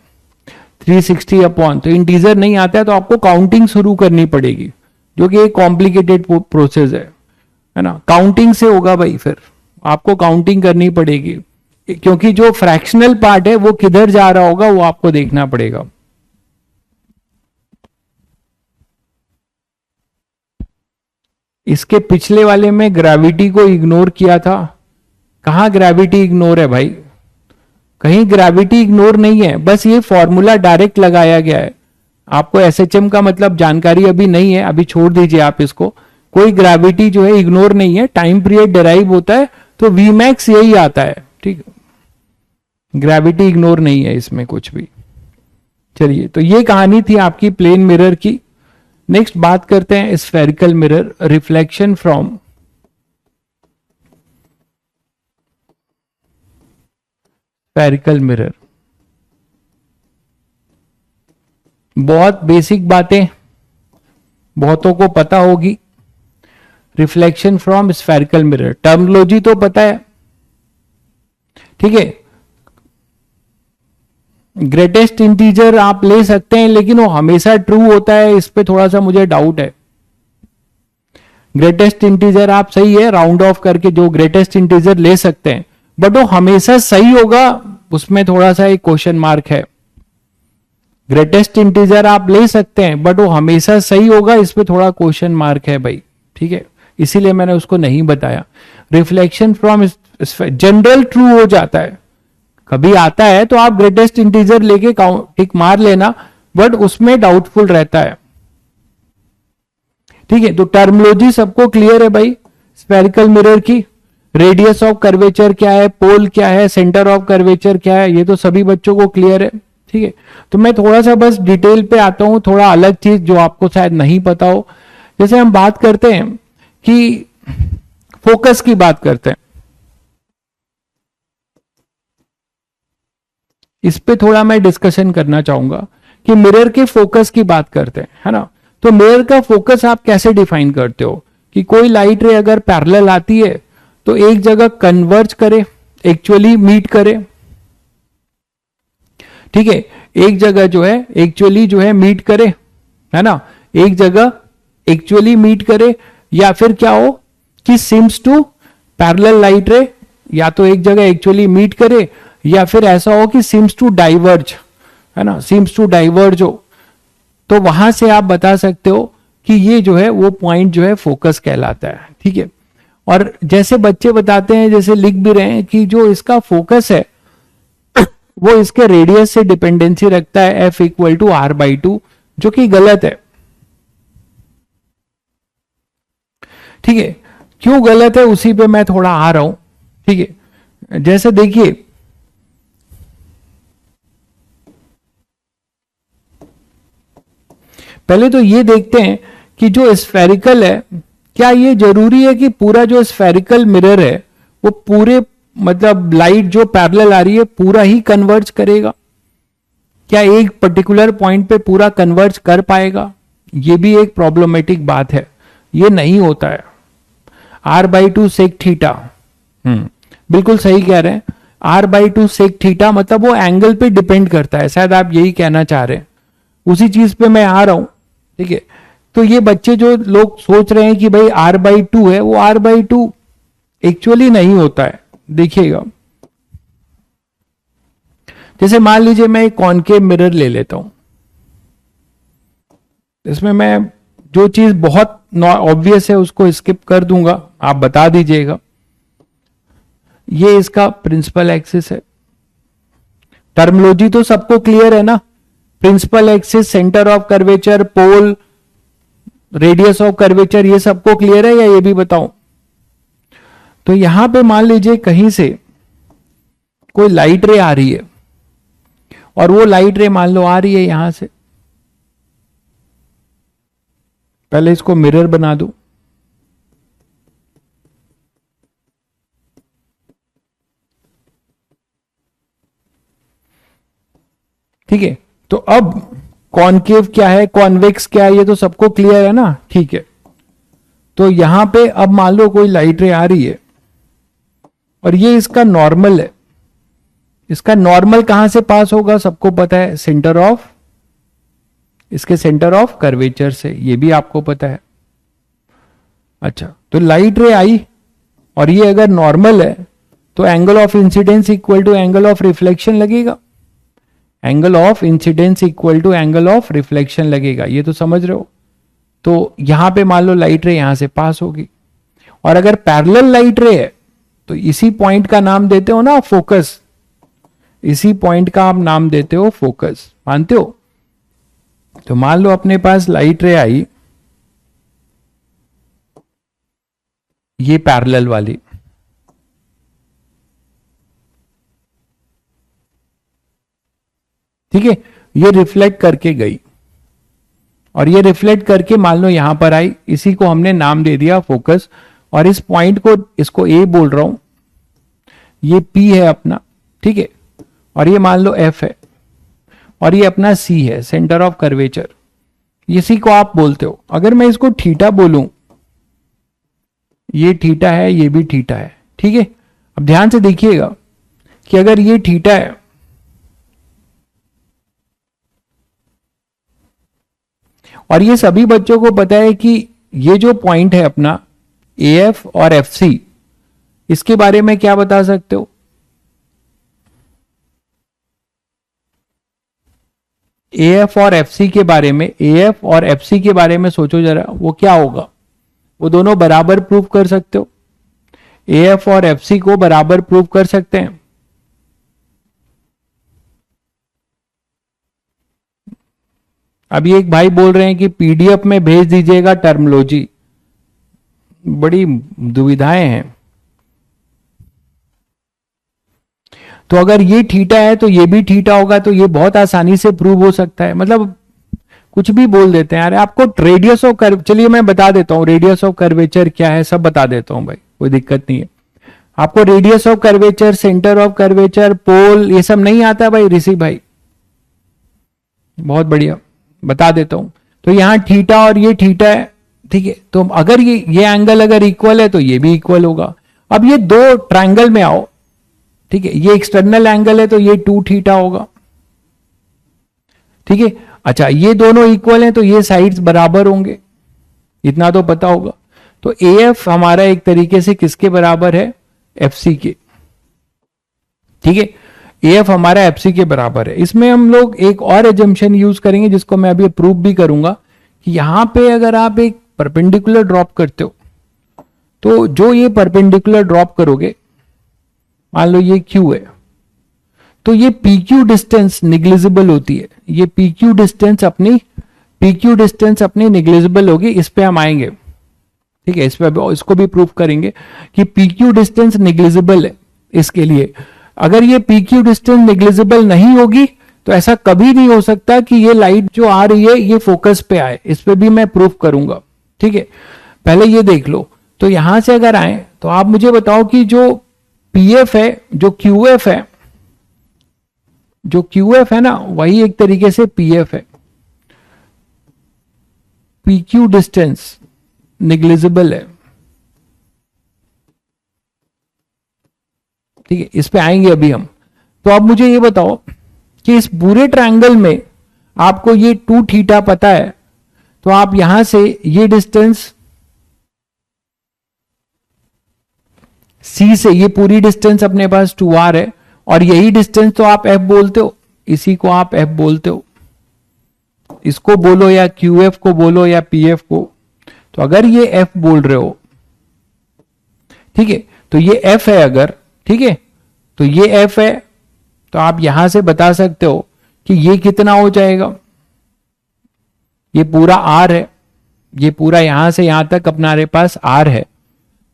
360 अपॉन, तो इंटीजर नहीं आता है तो आपको काउंटिंग शुरू करनी पड़ेगी, जो कि एक कॉम्प्लिकेटेड प्रोसेस है ना। काउंटिंग से होगा भाई, फिर आपको काउंटिंग करनी पड़ेगी, क्योंकि जो फ्रैक्शनल पार्ट है वो किधर जा रहा होगा वो आपको देखना पड़ेगा। इसके पिछले वाले में ग्रेविटी को इग्नोर किया था, कहाँ ग्रेविटी इग्नोर है भाई? कहीं ग्रेविटी इग्नोर नहीं है, बस ये फॉर्मूला डायरेक्ट लगाया गया है। आपको एसएचएम का मतलब जानकारी अभी नहीं है, अभी छोड़ दीजिए आप इसको। कोई ग्रेविटी जो है इग्नोर नहीं है, टाइम पीरियड डिराइव होता है तो वी मैक्स यही आता है, ठीक। ग्रेविटी इग्नोर नहीं है इसमें कुछ भी। चलिए, तो ये कहानी थी आपकी प्लेन मिरर की। नेक्स्ट बात करते हैं spherical mirror, reflection from spherical mirror. बहुत बेसिक बातें बहुतों को पता होगी। Reflection from spherical mirror, terminology तो पता है, ठीक है। ग्रेटेस्ट इंटीजर आप ले सकते हैं, लेकिन वो हमेशा ट्रू होता है, इस पे थोड़ा सा मुझे डाउट है। ग्रेटेस्ट इंटीजर आप सही है, राउंड ऑफ करके जो ग्रेटेस्ट इंटीजर ले सकते हैं, बट वो हमेशा सही होगा, उसमें थोड़ा सा एक क्वेश्चन मार्क है। ग्रेटेस्ट इंटीजर आप ले सकते हैं, बट वो हमेशा सही होगा, इस पे थोड़ा क्वेश्चन मार्क है भाई, ठीक है, इसीलिए मैंने उसको नहीं बताया। रिफ्लेक्शन फ्रॉम जनरल ट्रू हो जाता है, कभी आता है तो आप ग्रेटेस्ट इंटीजर लेके टिक मार लेना, बट उसमें डाउटफुल रहता है, ठीक है। तो टर्मिनोलॉजी सबको क्लियर है भाई स्फेरिकल मिरर की। रेडियस ऑफ कर्वेचर क्या है, पोल क्या है, सेंटर ऑफ कर्वेचर क्या है, ये तो सभी बच्चों को क्लियर है, ठीक है। तो मैं थोड़ा सा बस डिटेल पे आता हूं, थोड़ा अलग चीज जो आपको शायद नहीं पता हो। जैसे हम बात करते हैं कि फोकस की बात करते हैं, इस पे थोड़ा मैं डिस्कशन करना चाहूंगा कि मिरर के फोकस की बात करते हैं, है ना। तो मिरर का फोकस आप कैसे डिफाइन करते हो कि कोई लाइट रे अगर पैरेलल आती है तो एक जगह कन्वर्ज करे, एक्चुअली मीट करे, ठीक है। एक जगह जो है एक्चुअली जो है मीट करे, है ना, एक जगह एक्चुअली मीट करे, या फिर क्या हो कि सिम्स टू पैरेलल लाइट रे या तो एक जगह एक्चुअली मीट करे, या फिर ऐसा हो कि सिम्स टू डाइवर्ज, है ना, सिम्स टू डाइवर्ज हो। तो वहां से आप बता सकते हो कि ये जो है वो पॉइंट जो है फोकस कहलाता है, ठीक है। और जैसे बच्चे बताते हैं, जैसे लिख भी रहे हैं कि जो इसका फोकस है वो इसके रेडियस से डिपेंडेंसी रखता है, F इक्वल टू R/2, जो कि गलत है, ठीक है। क्यों गलत है उसी पे मैं थोड़ा आ रहा हूं, ठीक है। जैसे देखिए, पहले तो ये देखते हैं कि जो स्फेरिकल है, क्या ये जरूरी है कि पूरा जो स्फेरिकल मिरर है वो पूरे मतलब लाइट जो पैरेलल आ रही है पूरा ही कन्वर्ज करेगा? क्या एक पर्टिकुलर पॉइंट पे पूरा कन्वर्ज कर पाएगा? ये भी एक प्रॉब्लमेटिक बात है, ये नहीं होता है। R/2 सेक थीटा, बिल्कुल सही कह रहे हैं, R/2 सेक थीटा मतलब वो एंगल पे डिपेंड करता है, शायद आप यही कहना चाह रहे हैं, उसी चीज पे मैं आ रहा हूं, ठीक है। तो ये बच्चे जो लोग सोच रहे हैं कि भाई R/2 है, वो R/2 एक्चुअली नहीं होता है। देखिएगा, जैसे मान लीजिए मैं एक कॉनकेव मिरर ले लेता हूं, इसमें मैं जो चीज बहुत ऑब्वियस है उसको स्किप कर दूंगा, आप बता दीजिएगा। ये इसका प्रिंसिपल एक्सिस है, टर्मिनोलॉजी तो सबको क्लियर है ना, principal axis, centre of curvature, pole, radius of curvature, ये सबको क्लियर है या ये भी बताऊं? तो यहां पे मान लीजिए कहीं से कोई लाइट रे आ रही है, और वो लाइट रे मान लो आ रही है यहां से, पहले इसको मिरर बना दूं, ठीक है। तो अब कॉनकेव क्या है, कॉन्वेक्स क्या है, ये तो सबको क्लियर है ना, ठीक है। तो यहां पे अब मान लो कोई लाइट रे आ रही है और ये इसका नॉर्मल है, इसका नॉर्मल कहां से पास होगा सबको पता है, सेंटर ऑफ, इसके सेंटर ऑफ कर्वेचर से, ये भी आपको पता है। अच्छा, तो लाइट रे आई और ये अगर नॉर्मल है तो angle of incidence equal to angle of reflection लगेगा, angle of incidence equal to angle of reflection लगेगा, ये तो समझ रहे हो। तो यहां पे मान लो लाइट रे यहां से पास होगी, और अगर पैरेलल लाइट रे है तो इसी पॉइंट का नाम देते हो ना फोकस, इसी पॉइंट का आप नाम देते हो फोकस, मानते हो? तो मान लो अपने पास लाइट रे आई, ये पैरेलल वाली, ठीक है, ये रिफ्लेक्ट करके गई और ये रिफ्लेक्ट करके मान लो यहां पर आई, इसी को हमने नाम दे दिया फोकस, और इस पॉइंट को, इसको ए बोल रहा हूं, ये पी है अपना, ठीक है, और ये मान लो एफ है, और ये अपना सी है, सेंटर ऑफ कर्वेचर, इसी को आप बोलते हो। अगर मैं इसको थीटा बोलूं, ये थीटा है, ये भी थीटा है, ठीक है। अब ध्यान से देखिएगा कि अगर ये थीटा है और ये सभी बच्चों को पता है कि ये जो पॉइंट है अपना ए एफ और एफ सी, इसके बारे में क्या बता सकते हो? ए एफ और एफ सी के बारे में, ए एफ और एफ सी के बारे में सोचो जरा, वो क्या होगा? वो दोनों बराबर प्रूव कर सकते हो? ए एफ और एफ सी को बराबर प्रूव कर सकते हैं? अभी एक भाई बोल रहे हैं कि पीडीएफ में भेज दीजिएगा टर्मोलॉजी, बड़ी दुविधाएं हैं। तो अगर ये थीटा है तो ये भी थीटा होगा, तो ये बहुत आसानी से प्रूव हो सकता है। मतलब कुछ भी बोल देते हैं यार, आपको रेडियस ऑफ कर्व, चलिए मैं बता देता हूं रेडियस ऑफ कर्वेचर क्या है, सब बता देता हूं भाई, कोई दिक्कत नहीं है। आपको radius of curvature, centre of curvature, pole, ये सब नहीं आता भाई ऋषि भाई? बहुत बढ़िया, बता देता हूं। तो यहां थीटा और ये थीटा है, ठीक है, तो अगर ये एंगल अगर इक्वल है तो ये भी इक्वल होगा। अब ये दो ट्रायंगल में आओ, ठीक है, ये एक्सटर्नल एंगल है तो ये 2 थीटा होगा, ठीक है। अच्छा, ये दोनों इक्वल हैं तो ये साइड्स बराबर होंगे, इतना तो पता होगा। तो ए एफ हमारा एक तरीके से किसके बराबर है? एफ सी के, ठीक है, ए एफ हमारा एफ सी के बराबर है। इसमें हम लोग एक और एजम्पशन यूज करेंगे जिसको मैं अभी प्रूव भी करूंगा कि यहां पे अगर आप एक परपेंडिकुलर ड्रॉप करते हो तो जो ये परपेंडिकुलर ड्रॉप करोगे, मान लो ये क्यू है, तो ये पी क्यू डिस्टेंस निग्लिजिबल होती है। ये पी क्यू डिस्टेंस अपनी निग्लिजिबल होगी, इस पे हम आएंगे, ठीक है, इस पे इसको भी प्रूफ करेंगे कि पी क्यू डिस्टेंस निग्लिजिबल है। इसके लिए अगर ये पी क्यू डिस्टेंस निग्लिजिबल नहीं होगी तो ऐसा कभी नहीं हो सकता कि ये लाइट जो आ रही है ये फोकस पे आए, इस पे भी मैं प्रूफ करूंगा, ठीक है। पहले ये देख लो, तो यहां से अगर आए तो आप मुझे बताओ कि जो पीएफ है, जो क्यूएफ है, जो क्यूएफ है ना, वही एक तरीके से पीएफ है। पीक्यू डिस्टेंस निग्लिजिबल है, ठीक है, इस पे आएंगे अभी हम। तो अब मुझे ये बताओ कि इस पूरे ट्रायंगल में आपको ये 2 थीटा पता है, तो आप यहां से ये डिस्टेंस सी से, ये पूरी डिस्टेंस अपने पास 2r है, और यही डिस्टेंस तो आप f बोलते हो, इसी को आप f बोलते हो, इसको बोलो या qf को बोलो या pf को। तो अगर ये f बोल रहे हो, ठीक है, तो ये f है अगर, ठीक है, तो ये f है, तो आप यहां से बता सकते हो कि ये कितना हो जाएगा? ये पूरा r है, ये पूरा यहां से यहां तक अपने पास r है।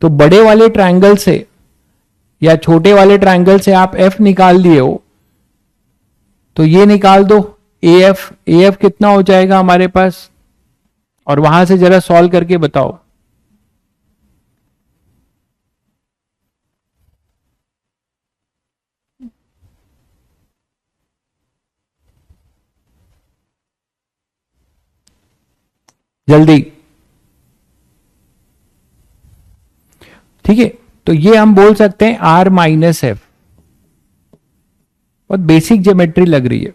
तो बड़े वाले ट्रायंगल से या छोटे वाले ट्रायंगल से आप f निकाल लिए हो, तो ये निकाल दो AF कितना हो जाएगा हमारे पास, और वहां से जरा सॉल्व करके बताओ। जल्दी, ठीक है, तो ये हम बोल सकते हैं R माइनस एफ। बहुत बेसिक ज्योमेट्री लग रही है,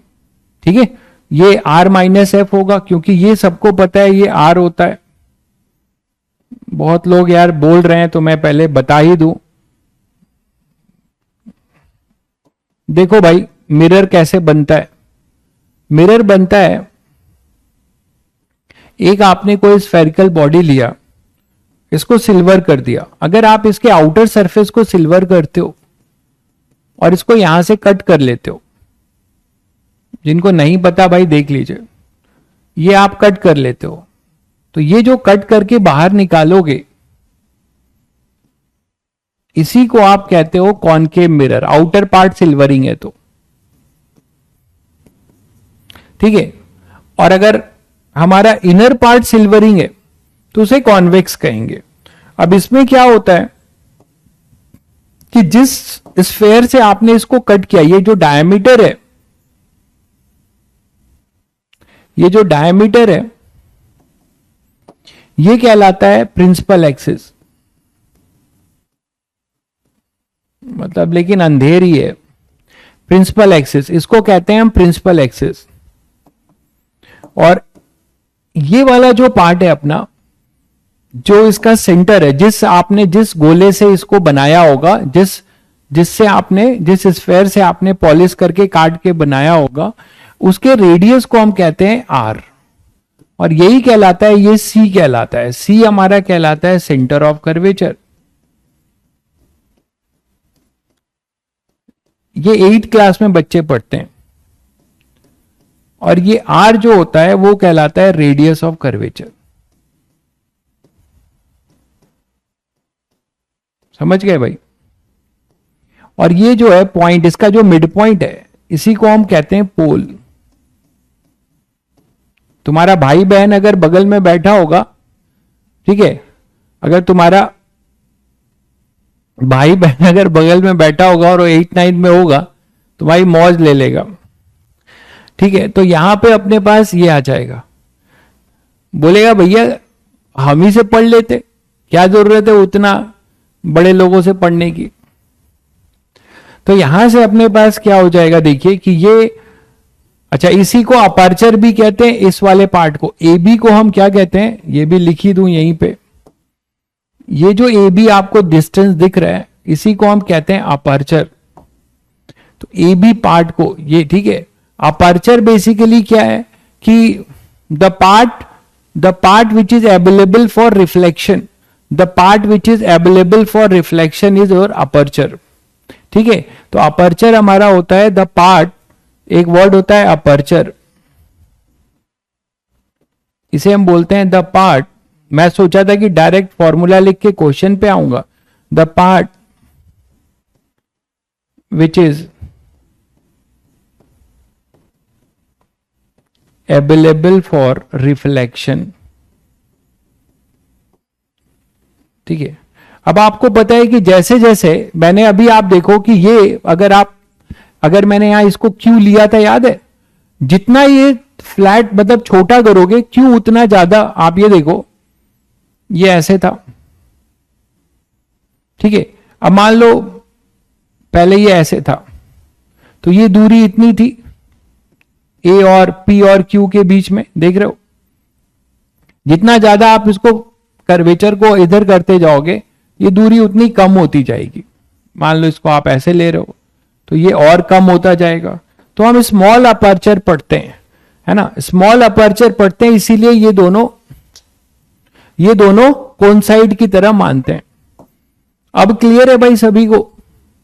ठीक है, ये R माइनस एफ होगा क्योंकि ये सबको पता है ये R होता है। बहुत लोग यार बोल रहे हैं तो मैं पहले बता ही दूं। देखो भाई, मिरर कैसे बनता है? मिरर बनता है, एक आपने कोई स्फेरिकल बॉडी लिया, इसको सिल्वर कर दिया, अगर आप इसके आउटर सरफेस को सिल्वर करते हो और इसको यहां से कट कर लेते हो, जिनको नहीं पता भाई देख लीजिए, ये आप कट कर लेते हो, तो ये जो कट करके बाहर निकालोगे इसी को आप कहते हो concave mirror. Outer part silvering है तो ठीक है, और अगर हमारा इनर पार्ट सिल्वरिंग है तो उसे कॉन्वेक्स कहेंगे। अब इसमें क्या होता है कि जिस स्फेयर से आपने इसको कट किया, ये जो डायमीटर है, ये जो डायमीटर है ये कहलाता है प्रिंसिपल एक्सिस, मतलब लेकिन अंधेरी है, प्रिंसिपल एक्सिस इसको कहते हैं हम प्रिंसिपल एक्सिस। और ये वाला जो पार्ट है अपना, जो इसका सेंटर है, जिस गोले से इसको बनाया होगा, जिस स्फेयर से आपने पॉलिश करके काट के बनाया होगा, उसके रेडियस को हम कहते हैं आर, और यही कहलाता है, ये सी कहलाता है। सी हमारा कहलाता है सेंटर ऑफ कर्वेचर। ये 8th क्लास में बच्चे पढ़ते हैं। और ये आर जो होता है वो कहलाता है रेडियस ऑफ कर्वेचर। समझ गए भाई? और ये जो है पॉइंट, इसका जो मिड पॉइंट है, इसी को हम कहते हैं पोल। तुम्हारा भाई बहन अगर बगल में बैठा होगा, ठीक है, अगर तुम्हारा भाई बहन अगर बगल में बैठा होगा और 8th-9th में होगा तो भाई मौज ले लेगा, ठीक है। तो यहां पे अपने पास ये आ जाएगा, बोलेगा भैया हम ही से पढ़ लेते, क्या जरूरत है उतना बड़े लोगों से पढ़ने की। तो यहां से अपने पास क्या हो जाएगा, देखिए कि ये, अच्छा इसी को अपर्चर भी कहते हैं, इस वाले पार्ट को। ए बी को हम क्या कहते हैं, ये भी लिखी दूं यहीं पे, ये जो ए बी आपको डिस्टेंस दिख रहा है इसी को हम कहते हैं अपर्चर। तो ए बी पार्ट को ये, ठीक है, अपर्चर बेसिकली क्या है कि the part which is available for reflection, the part which is available for reflection is your aperture, ठीक है। तो अपर्चर हमारा होता है द पार्ट, एक वर्ड होता है अपर्चर, इसे हम बोलते हैं द पार्ट। मैं सोचा था कि डायरेक्ट फॉर्मूला लिख के क्वेश्चन पे आऊंगा। The part which is available for reflection, ठीक है। अब आपको पता है कि जैसे जैसे मैंने अभी, आप देखो कि ये अगर मैंने यहां इसको क्यू लिया था, याद है, जितना ये फ्लैट मतलब छोटा करोगे क्यू उतना ज्यादा, आप ये देखो ये ऐसे था, ठीक है। अब मान लो पहले ये ऐसे था, तो ये दूरी इतनी थी ए और पी और क्यू के बीच में, देख रहे हो। जितना ज्यादा आप इसको कर्वेचर को इधर करते जाओगे ये दूरी उतनी कम होती जाएगी। मान लो इसको आप ऐसे ले रहे हो तो ये और कम होता जाएगा। तो हम स्मॉल अपर्चर पढ़ते हैं, है ना, स्मॉल अपर्चर पढ़ते हैं, इसीलिए ये दोनों कोइंसाइड की तरह मानते हैं। अब क्लियर है भाई सभी को,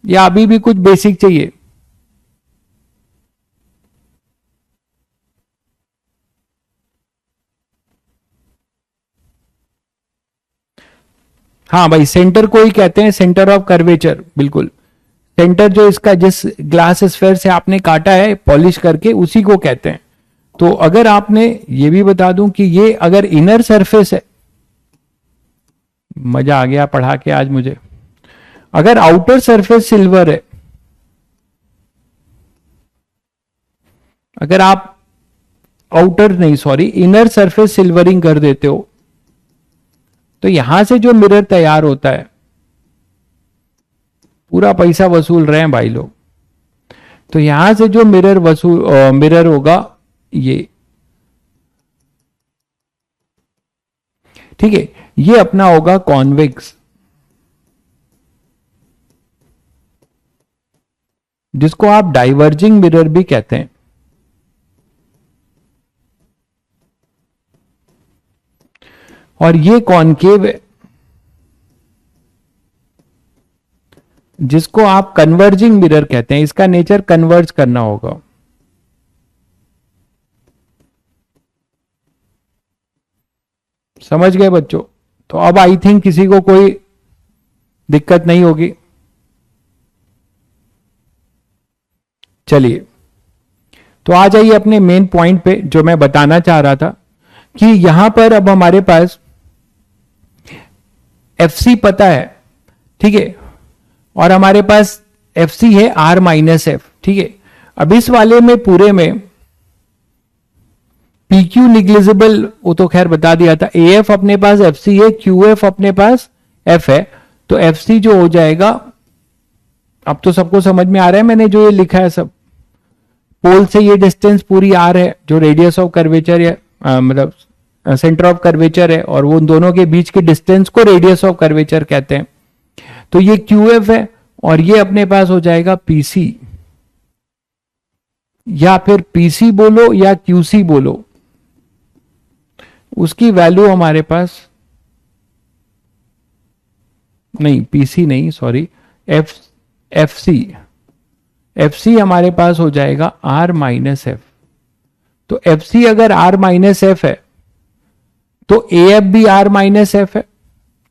या अभी भी कुछ बेसिक चाहिए? हाँ भाई, सेंटर को ही कहते हैं सेंटर ऑफ कर्वेचर, बिल्कुल। सेंटर जो इसका, जिस ग्लास स्फेयर से आपने काटा है पॉलिश करके, उसी को कहते हैं। तो अगर आपने, ये भी बता दूं कि ये अगर इनर सरफेस है, मजा आ गया पढ़ा के आज मुझे, अगर आउटर सरफेस सिल्वर है, अगर आप इनर सरफेस सिल्वरिंग कर देते हो, तो यहां से जो मिरर तैयार होता है, पूरा पैसा वसूल रहे हैं भाई लोग, तो यहां से जो मिरर होगा ये, ठीक है, ये अपना होगा कॉन्वेक्स, जिसको आप डाइवर्जिंग मिरर भी कहते हैं। और ये कॉनकेव है, जिसको आप कन्वर्जिंग मिरर कहते हैं, इसका नेचर कन्वर्ज करना होगा। समझ गए बच्चों? तो अब आई थिंक किसी को कोई दिक्कत नहीं होगी। चलिए, तो आ जाइए अपने मेन पॉइंट पे, जो मैं बताना चाह रहा था कि यहां पर अब हमारे पास FC पता है, ठीक है, और हमारे पास FC है R-F, ठीक है। अब इस वाले में पूरे में PQ निग्लिजिबल, वो तो खैर बता दिया था। AF अपने पास FC है, QF अपने पास F है, तो FC जो हो जाएगा, अब तो सबको समझ में आ रहा है मैंने जो ये लिखा है सब। पोल से ये डिस्टेंस पूरी R है, जो रेडियस ऑफ कर्वेचर या मतलब सेंटर ऑफ कर्वेचर है, और वो दोनों के बीच के डिस्टेंस को रेडियस ऑफ कर्वेचर कहते हैं। तो ये QF है, और ये अपने पास हो जाएगा PC, या फिर PC बोलो या QC बोलो, उसकी वैल्यू हमारे पास नहीं, PC नहीं, सॉरी, FC हमारे पास हो जाएगा R-F। तो FC अगर R-F है तो AF भी R-F है,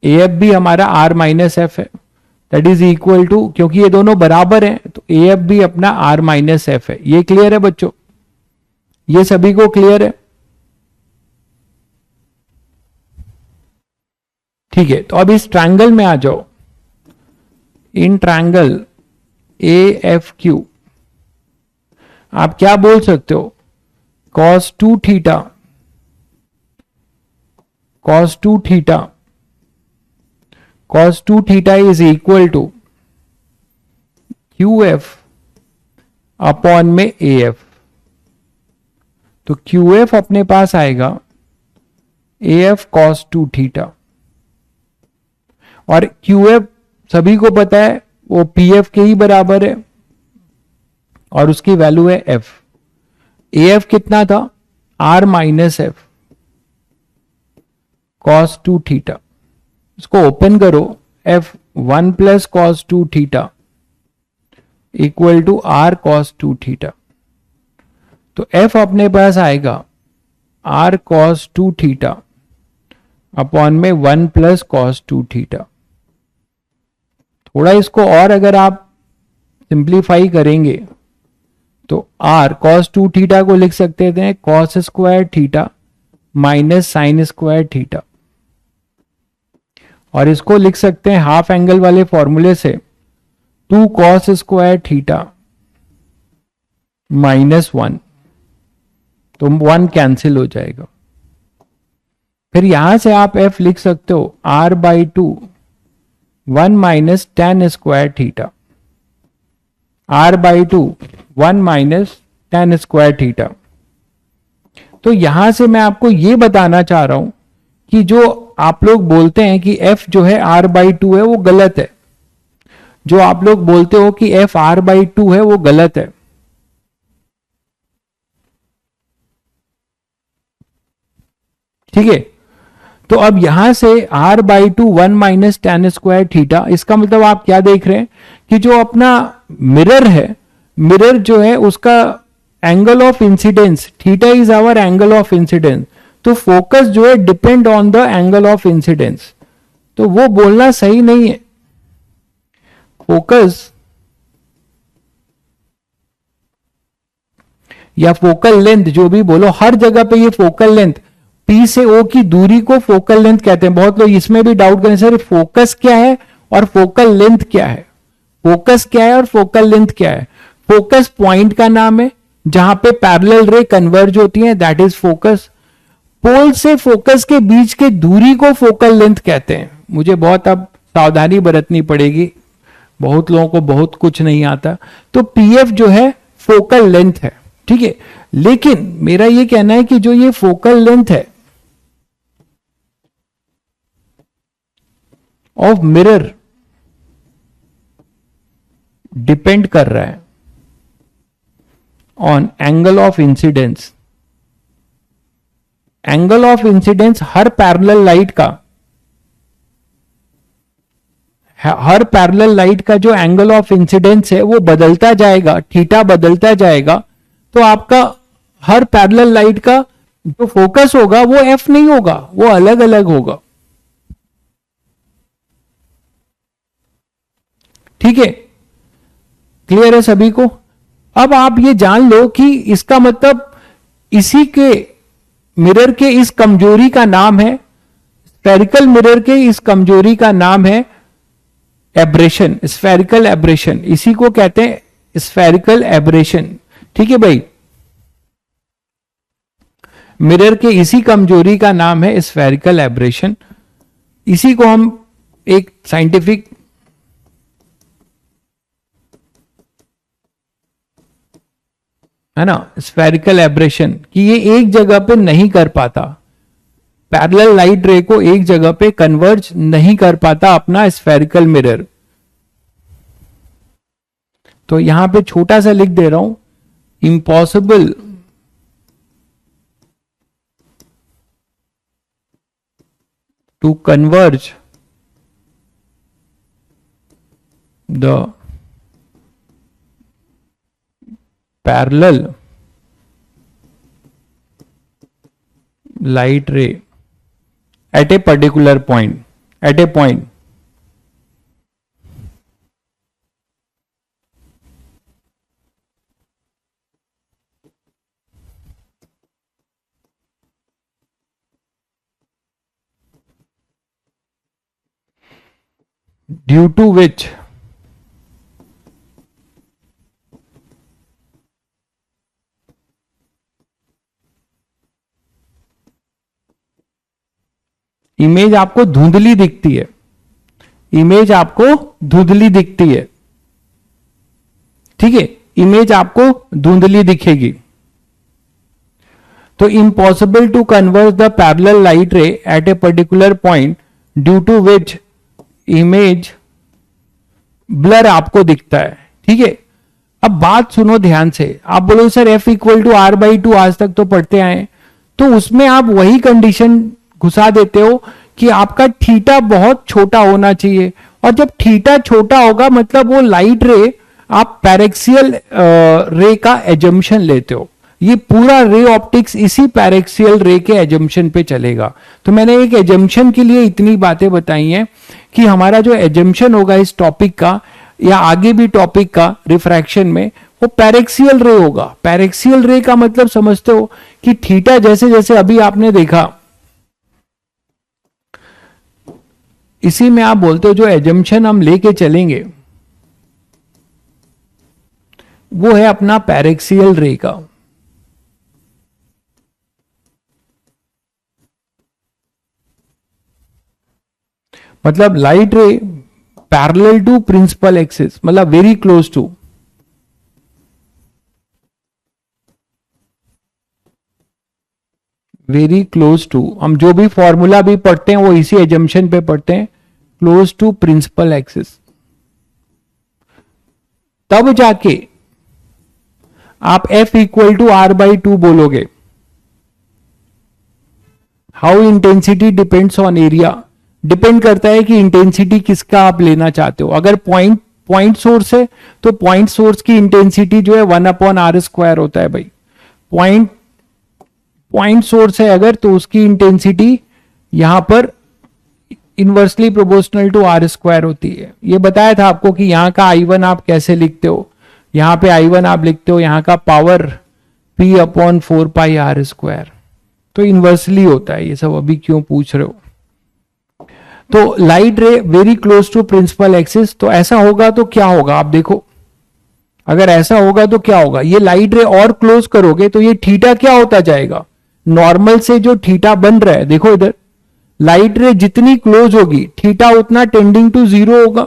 AF भी हमारा R-F है, दैट इज इक्वल टू, क्योंकि ये दोनों बराबर हैं तो AF भी अपना R-F है। ये क्लियर है बच्चों? ये सभी को क्लियर है? ठीक है, तो अब इस ट्रायंगल में आ जाओ। इन ट्रायंगल AFQ आप क्या बोल सकते हो? cos 2 theta, cos 2 theta, cos 2 theta is equal to QF upon में AF। तो QF अपने पास आएगा AF cos 2 थीटा, और QF सभी को पता है वो PF के ही बराबर है, और उसकी वैल्यू है F। AF कितना था? R-F cos 2 theta. इसको ओपन करो, F 1 plus cos 2 theta equal to R cos 2 theta. तो F अपने पास आएगा R cos 2 थीटा अपॉन में 1 प्लस cos 2 थीटा। थोड़ा इसको और अगर आप सिंप्लीफाई करेंगे तो R cos 2 थीटा को लिख सकते थे cos square theta minus sine square theta, और इसको लिख सकते हैं हाफ एंगल वाले फॉर्मूले से 2 cos स्क्वायर थीटा माइनस 1, तो 1 कैंसिल हो जाएगा। फिर यहां से आप F लिख सकते हो R/2 1 minus tan square theta, R/2 1 minus tan square theta. तो यहां से मैं आपको यह बताना चाह रहा हूं कि जो आप लोग बोलते हैं कि F जो है R/2 है वो गलत है। जो आप लोग बोलते हो कि F R/2 है वो गलत है। ठीक है, तो अब यहां से R/2 1 minus tan square theta, इसका मतलब आप क्या देख रहे हैं कि जो अपना मिरर है, मिरर जो है उसका angle of incidence, theta is hour angle of incidence, तो फोकस जो है depend on the angle of incidence. तो वो बोलना सही नहीं है। फोकस या फोकल लेंथ, जो भी बोलो, हर जगह पे ये फोकल लेंथ, P से O की दूरी को फोकल लेंथ कहते हैं। बहुत लोग इसमें भी डाउट करें, सर फोकस क्या है और फोकल लेंथ क्या है? फोकस क्या है और फोकल लेंथ क्या है? फोकस पॉइंट का नाम है जहां पे पैरेलल रे कन्वर्ज होती है, दैट इज फोकस। पोल से फोकस के बीच के दूरी को फोकल लेंथ कहते हैं। मुझे बहुत अब सावधानी बरतनी पड़ेगी, बहुत लोगों को बहुत कुछ नहीं आता। तो PF जो है फोकल लेंथ है, ठीक है। लेकिन मेरा ये कहना है कि जो ये फोकल लेंथ है ऑफ मिरर डिपेंड कर रहा है on angle of incidence. Angle of incidence her parallel light का हर पैरेलल लाइट का जो एंगल ऑफ इंसिडेंस है वो बदलता जाएगा, थीटा बदलता जाएगा, तो आपका हर पैरेलल लाइट का जो फोकस होगा वो एफ नहीं होगा, वो अलग अलग होगा। ठीक है, क्लियर है सभी को? अब आप ये जान लो कि इसका मतलब इसी के मिरर के इस कमजोरी का नाम है, स्फेरिकल मिरर के इस कमजोरी का नाम है एब्रेशन, स्फेरिकल एब्रेशन, इसी को कहते हैं स्फेरिकल एब्रेशन। ठीक है भाई, मिरर के इसी कमजोरी का नाम है स्फेरिकल एब्रेशन। इसी को हम एक साइंटिफिक है ना, स्फेरिकल एब्रेशन, कि ये एक जगह पे नहीं कर पाता, पैरेलल लाइट रे को एक जगह पे कन्वर्ज नहीं कर पाता अपना स्फेरिकल मिरर। तो यहां पे छोटा सा लिख दे रहा हूं, impossible to converge the parallel light ray at a particular point, at a point. Due to which image आपको धुंधली दिखती है, इमेज आपको धुंधली दिखती है। ठीक है, इमेज आपको धुंधली दिखेगी। तो impossible to converge the parallel light ray at a particular point due to which image blur आपको दिखता है। ठीक है, अब बात सुनो ध्यान से। आप बोलो sir F equal to R by two आज तक तो पढ़ते आए, तो उसमें आप वही कंडीशन घुसा देते हो कि आपका थीटा बहुत छोटा होना चाहिए, और जब थीटा छोटा होगा मतलब वो लाइट रे आप पैरेक्सियल रे का एजम्पशन लेते हो। ये पूरा रे ऑप्टिक्स इसी पैरेक्सियल रे के एजम्पशन पे चलेगा। तो मैंने एक एजम्पशन के लिए इतनी बातें बताई हैं कि हमारा जो एजम्पशन होगा इस टॉपिक का या आगे भी टॉपिक का रिफ्रैक्शन में, वो पैरेक्सियल रे होगा। पैरेक्सियल रे का मतलब समझते हो कि थीटा जैसे जैसे अभी आपने देखा, इसी में आप बोलते हो जो एजम्पशन हम लेके चलेंगे वो है अपना पैरेक्सियल रे का। मतलब light ray parallel to principal axis, मतलब very close to, very close to, हम जो भी फॉर्मूला भी पढ़ते हैं वो इसी एजम्पशन पे पढ़ते हैं, क्लोज टू प्रिंसिपल एक्सिस। तब जाके आप F equal to R by two बोलोगे। How intensity depends on area, depend करता है कि इंटेंसिटी किसका आप लेना चाहते हो। अगर पॉइंट सोर्स है तो पॉइंट सोर्स की इंटेंसिटी जो है 1/r² होता है भाई। पॉइंट सोर्स है अगर, तो उसकी इंटेंसिटी यहां पर इनवर्सली प्रोपोर्शनल टू r² होती है। ये बताया था आपको कि यहां का I1 आप कैसे लिखते हो, यहां पे I1 आप लिखते हो यहां का पावर p/4πr², तो इनवर्सली होता है। ये सब अभी क्यों पूछ रहे हो? तो light ray very close to principal axis, तो ऐसा होगा तो क्या होगा आप देखो, अगर ऐसा होगा तो क्या होगा, ये लाइट रे और क्लोज करोगे तो ये थीटा क्या होता जाएगा, नॉर्मल से जो थीटा बन रहा है, देखो इधर लाइट रे जितनी क्लोज होगी थीटा उतना टेंडिंग टू जीरो होगा,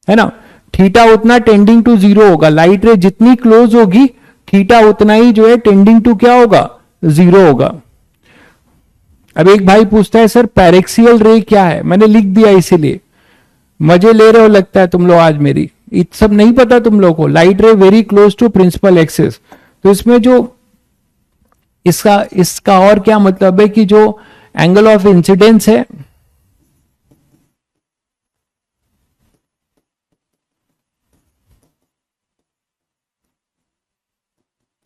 है ना, थीटा उतना टेंडिंग टू जीरो होगा। लाइट रे जितनी क्लोज होगी थीटा उतना ही जो है टेंडिंग टू क्या होगा, जीरो होगा। अब एक भाई पूछता है सर पैरेक्सियल रे क्या है, मैंने लिख दिया इसीलिए, मजे ले रहे हो लगता है तुम लोग आज मेरी, इत सब नहीं पता तुम लोग को। Light ray very close to principal axis, तो इसमें जो इसका और क्या मतलब है कि जो एंगल ऑफ इंसिडेंस है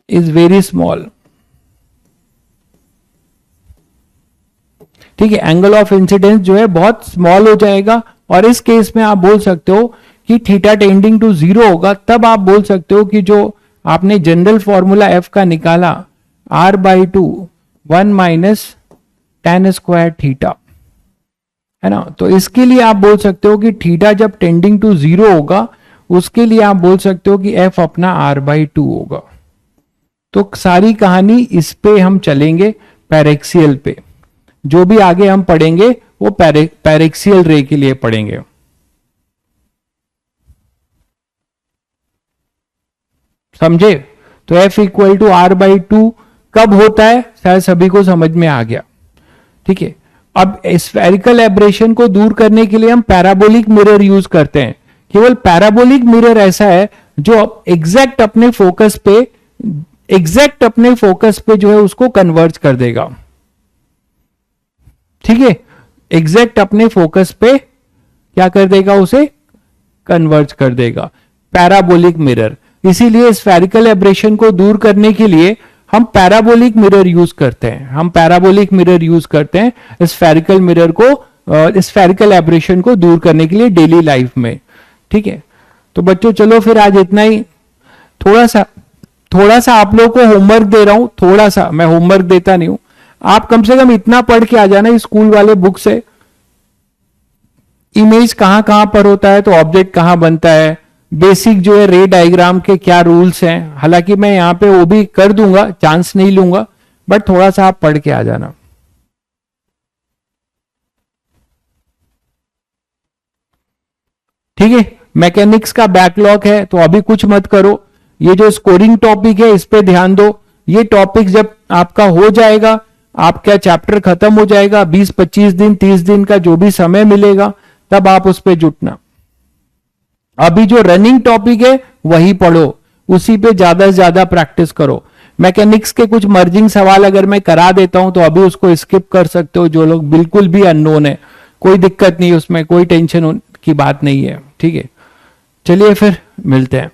इज वेरी स्मॉल। ठीक है, एंगल ऑफ इंसिडेंस जो है बहुत स्मॉल हो जाएगा, और इस केस में आप बोल सकते हो कि थीटा टेंडिंग टू 0 होगा। तब आप बोल सकते हो कि जो आपने जनरल फॉर्मूला एफ का निकाला r/2 1 minus tan square theta, है ना, तो इसके लिए आप बोल सकते हो कि थीटा जब टेंडिंग टू 0 होगा उसके लिए आप बोल सकते हो कि एफ अपना r/2 होगा। तो सारी कहानी इस पे हम चलेंगे, पैरेक्सियल पे। जो भी आगे हम पढ़ेंगे वो पैरेक्सियल रे के लिए पढ़ेंगे। समझे? तो F इक्वल टू r/2 कब होता है, शायद सभी को समझ में आ गया। ठीक है, अब स्फेरिकल एब्रेशन को दूर करने के लिए हम पैराबोलिक मिरर यूज करते हैं। केवल पैराबोलिक मिरर ऐसा है जो एग्जैक्ट अपने फोकस पे जो है उसको कन्वर्ज कर देगा। ठीक है, एग्जैक्ट अपने फोकस पे क्या कर देगा, उसे कन्वर्ज कर देगा, पैराबोलिक मिरर। इसीलिए स्फेरिकल एब्रेशन को दूर करने के लिए हम पैराबोलिक मिरर यूज करते हैं, स्फेरिकल एब्रेशन को दूर करने के लिए डेली लाइफ में। ठीक है, तो बच्चों चलो फिर आज इतना ही। थोड़ा सा आप लोगों को होमवर्क दे रहा हूं, थोड़ा सा, मैं होमवर्क देता नहीं हूं, आप कम से कम इतना पढ़ के आ जाना स्कूल वाले बुक से। इमेज कहां कहां पर होता है तो ऑब्जेक्ट कहां बनता है, बेसिक जो है रे डायग्राम के क्या रूल्स हैं। हालांकि मैं यहां पे वो भी कर दूंगा, चांस नहीं लूंगा, बट थोड़ा सा आप पढ़ के आ जाना। ठीक है, मैकेनिक्स का बैकलॉग है तो अभी कुछ मत करो। ये जो स्कोरिंग टॉपिक है इस पे ध्यान दो। ये टॉपिक जब आपका हो जाएगा, आपका चैप्टर खत्म हो जाएगा, 20-25 दिन 30 दिन का जो भी समय मिलेगा तब आप उस पे जुटना। अभी जो रनिंग टॉपिक है वही पढ़ो, उसी पे ज्यादा से ज्यादा प्रैक्टिस करो। मैकेनिक्स के कुछ मर्जिंग सवाल अगर मैं करा देता हूं तो अभी उसको स्किप कर सकते हो, जो लोग बिल्कुल भी अननोन है, कोई दिक्कत नहीं, उसमें कोई टेंशन की बात नहीं है। ठीक है, चलिए फिर मिलते हैं।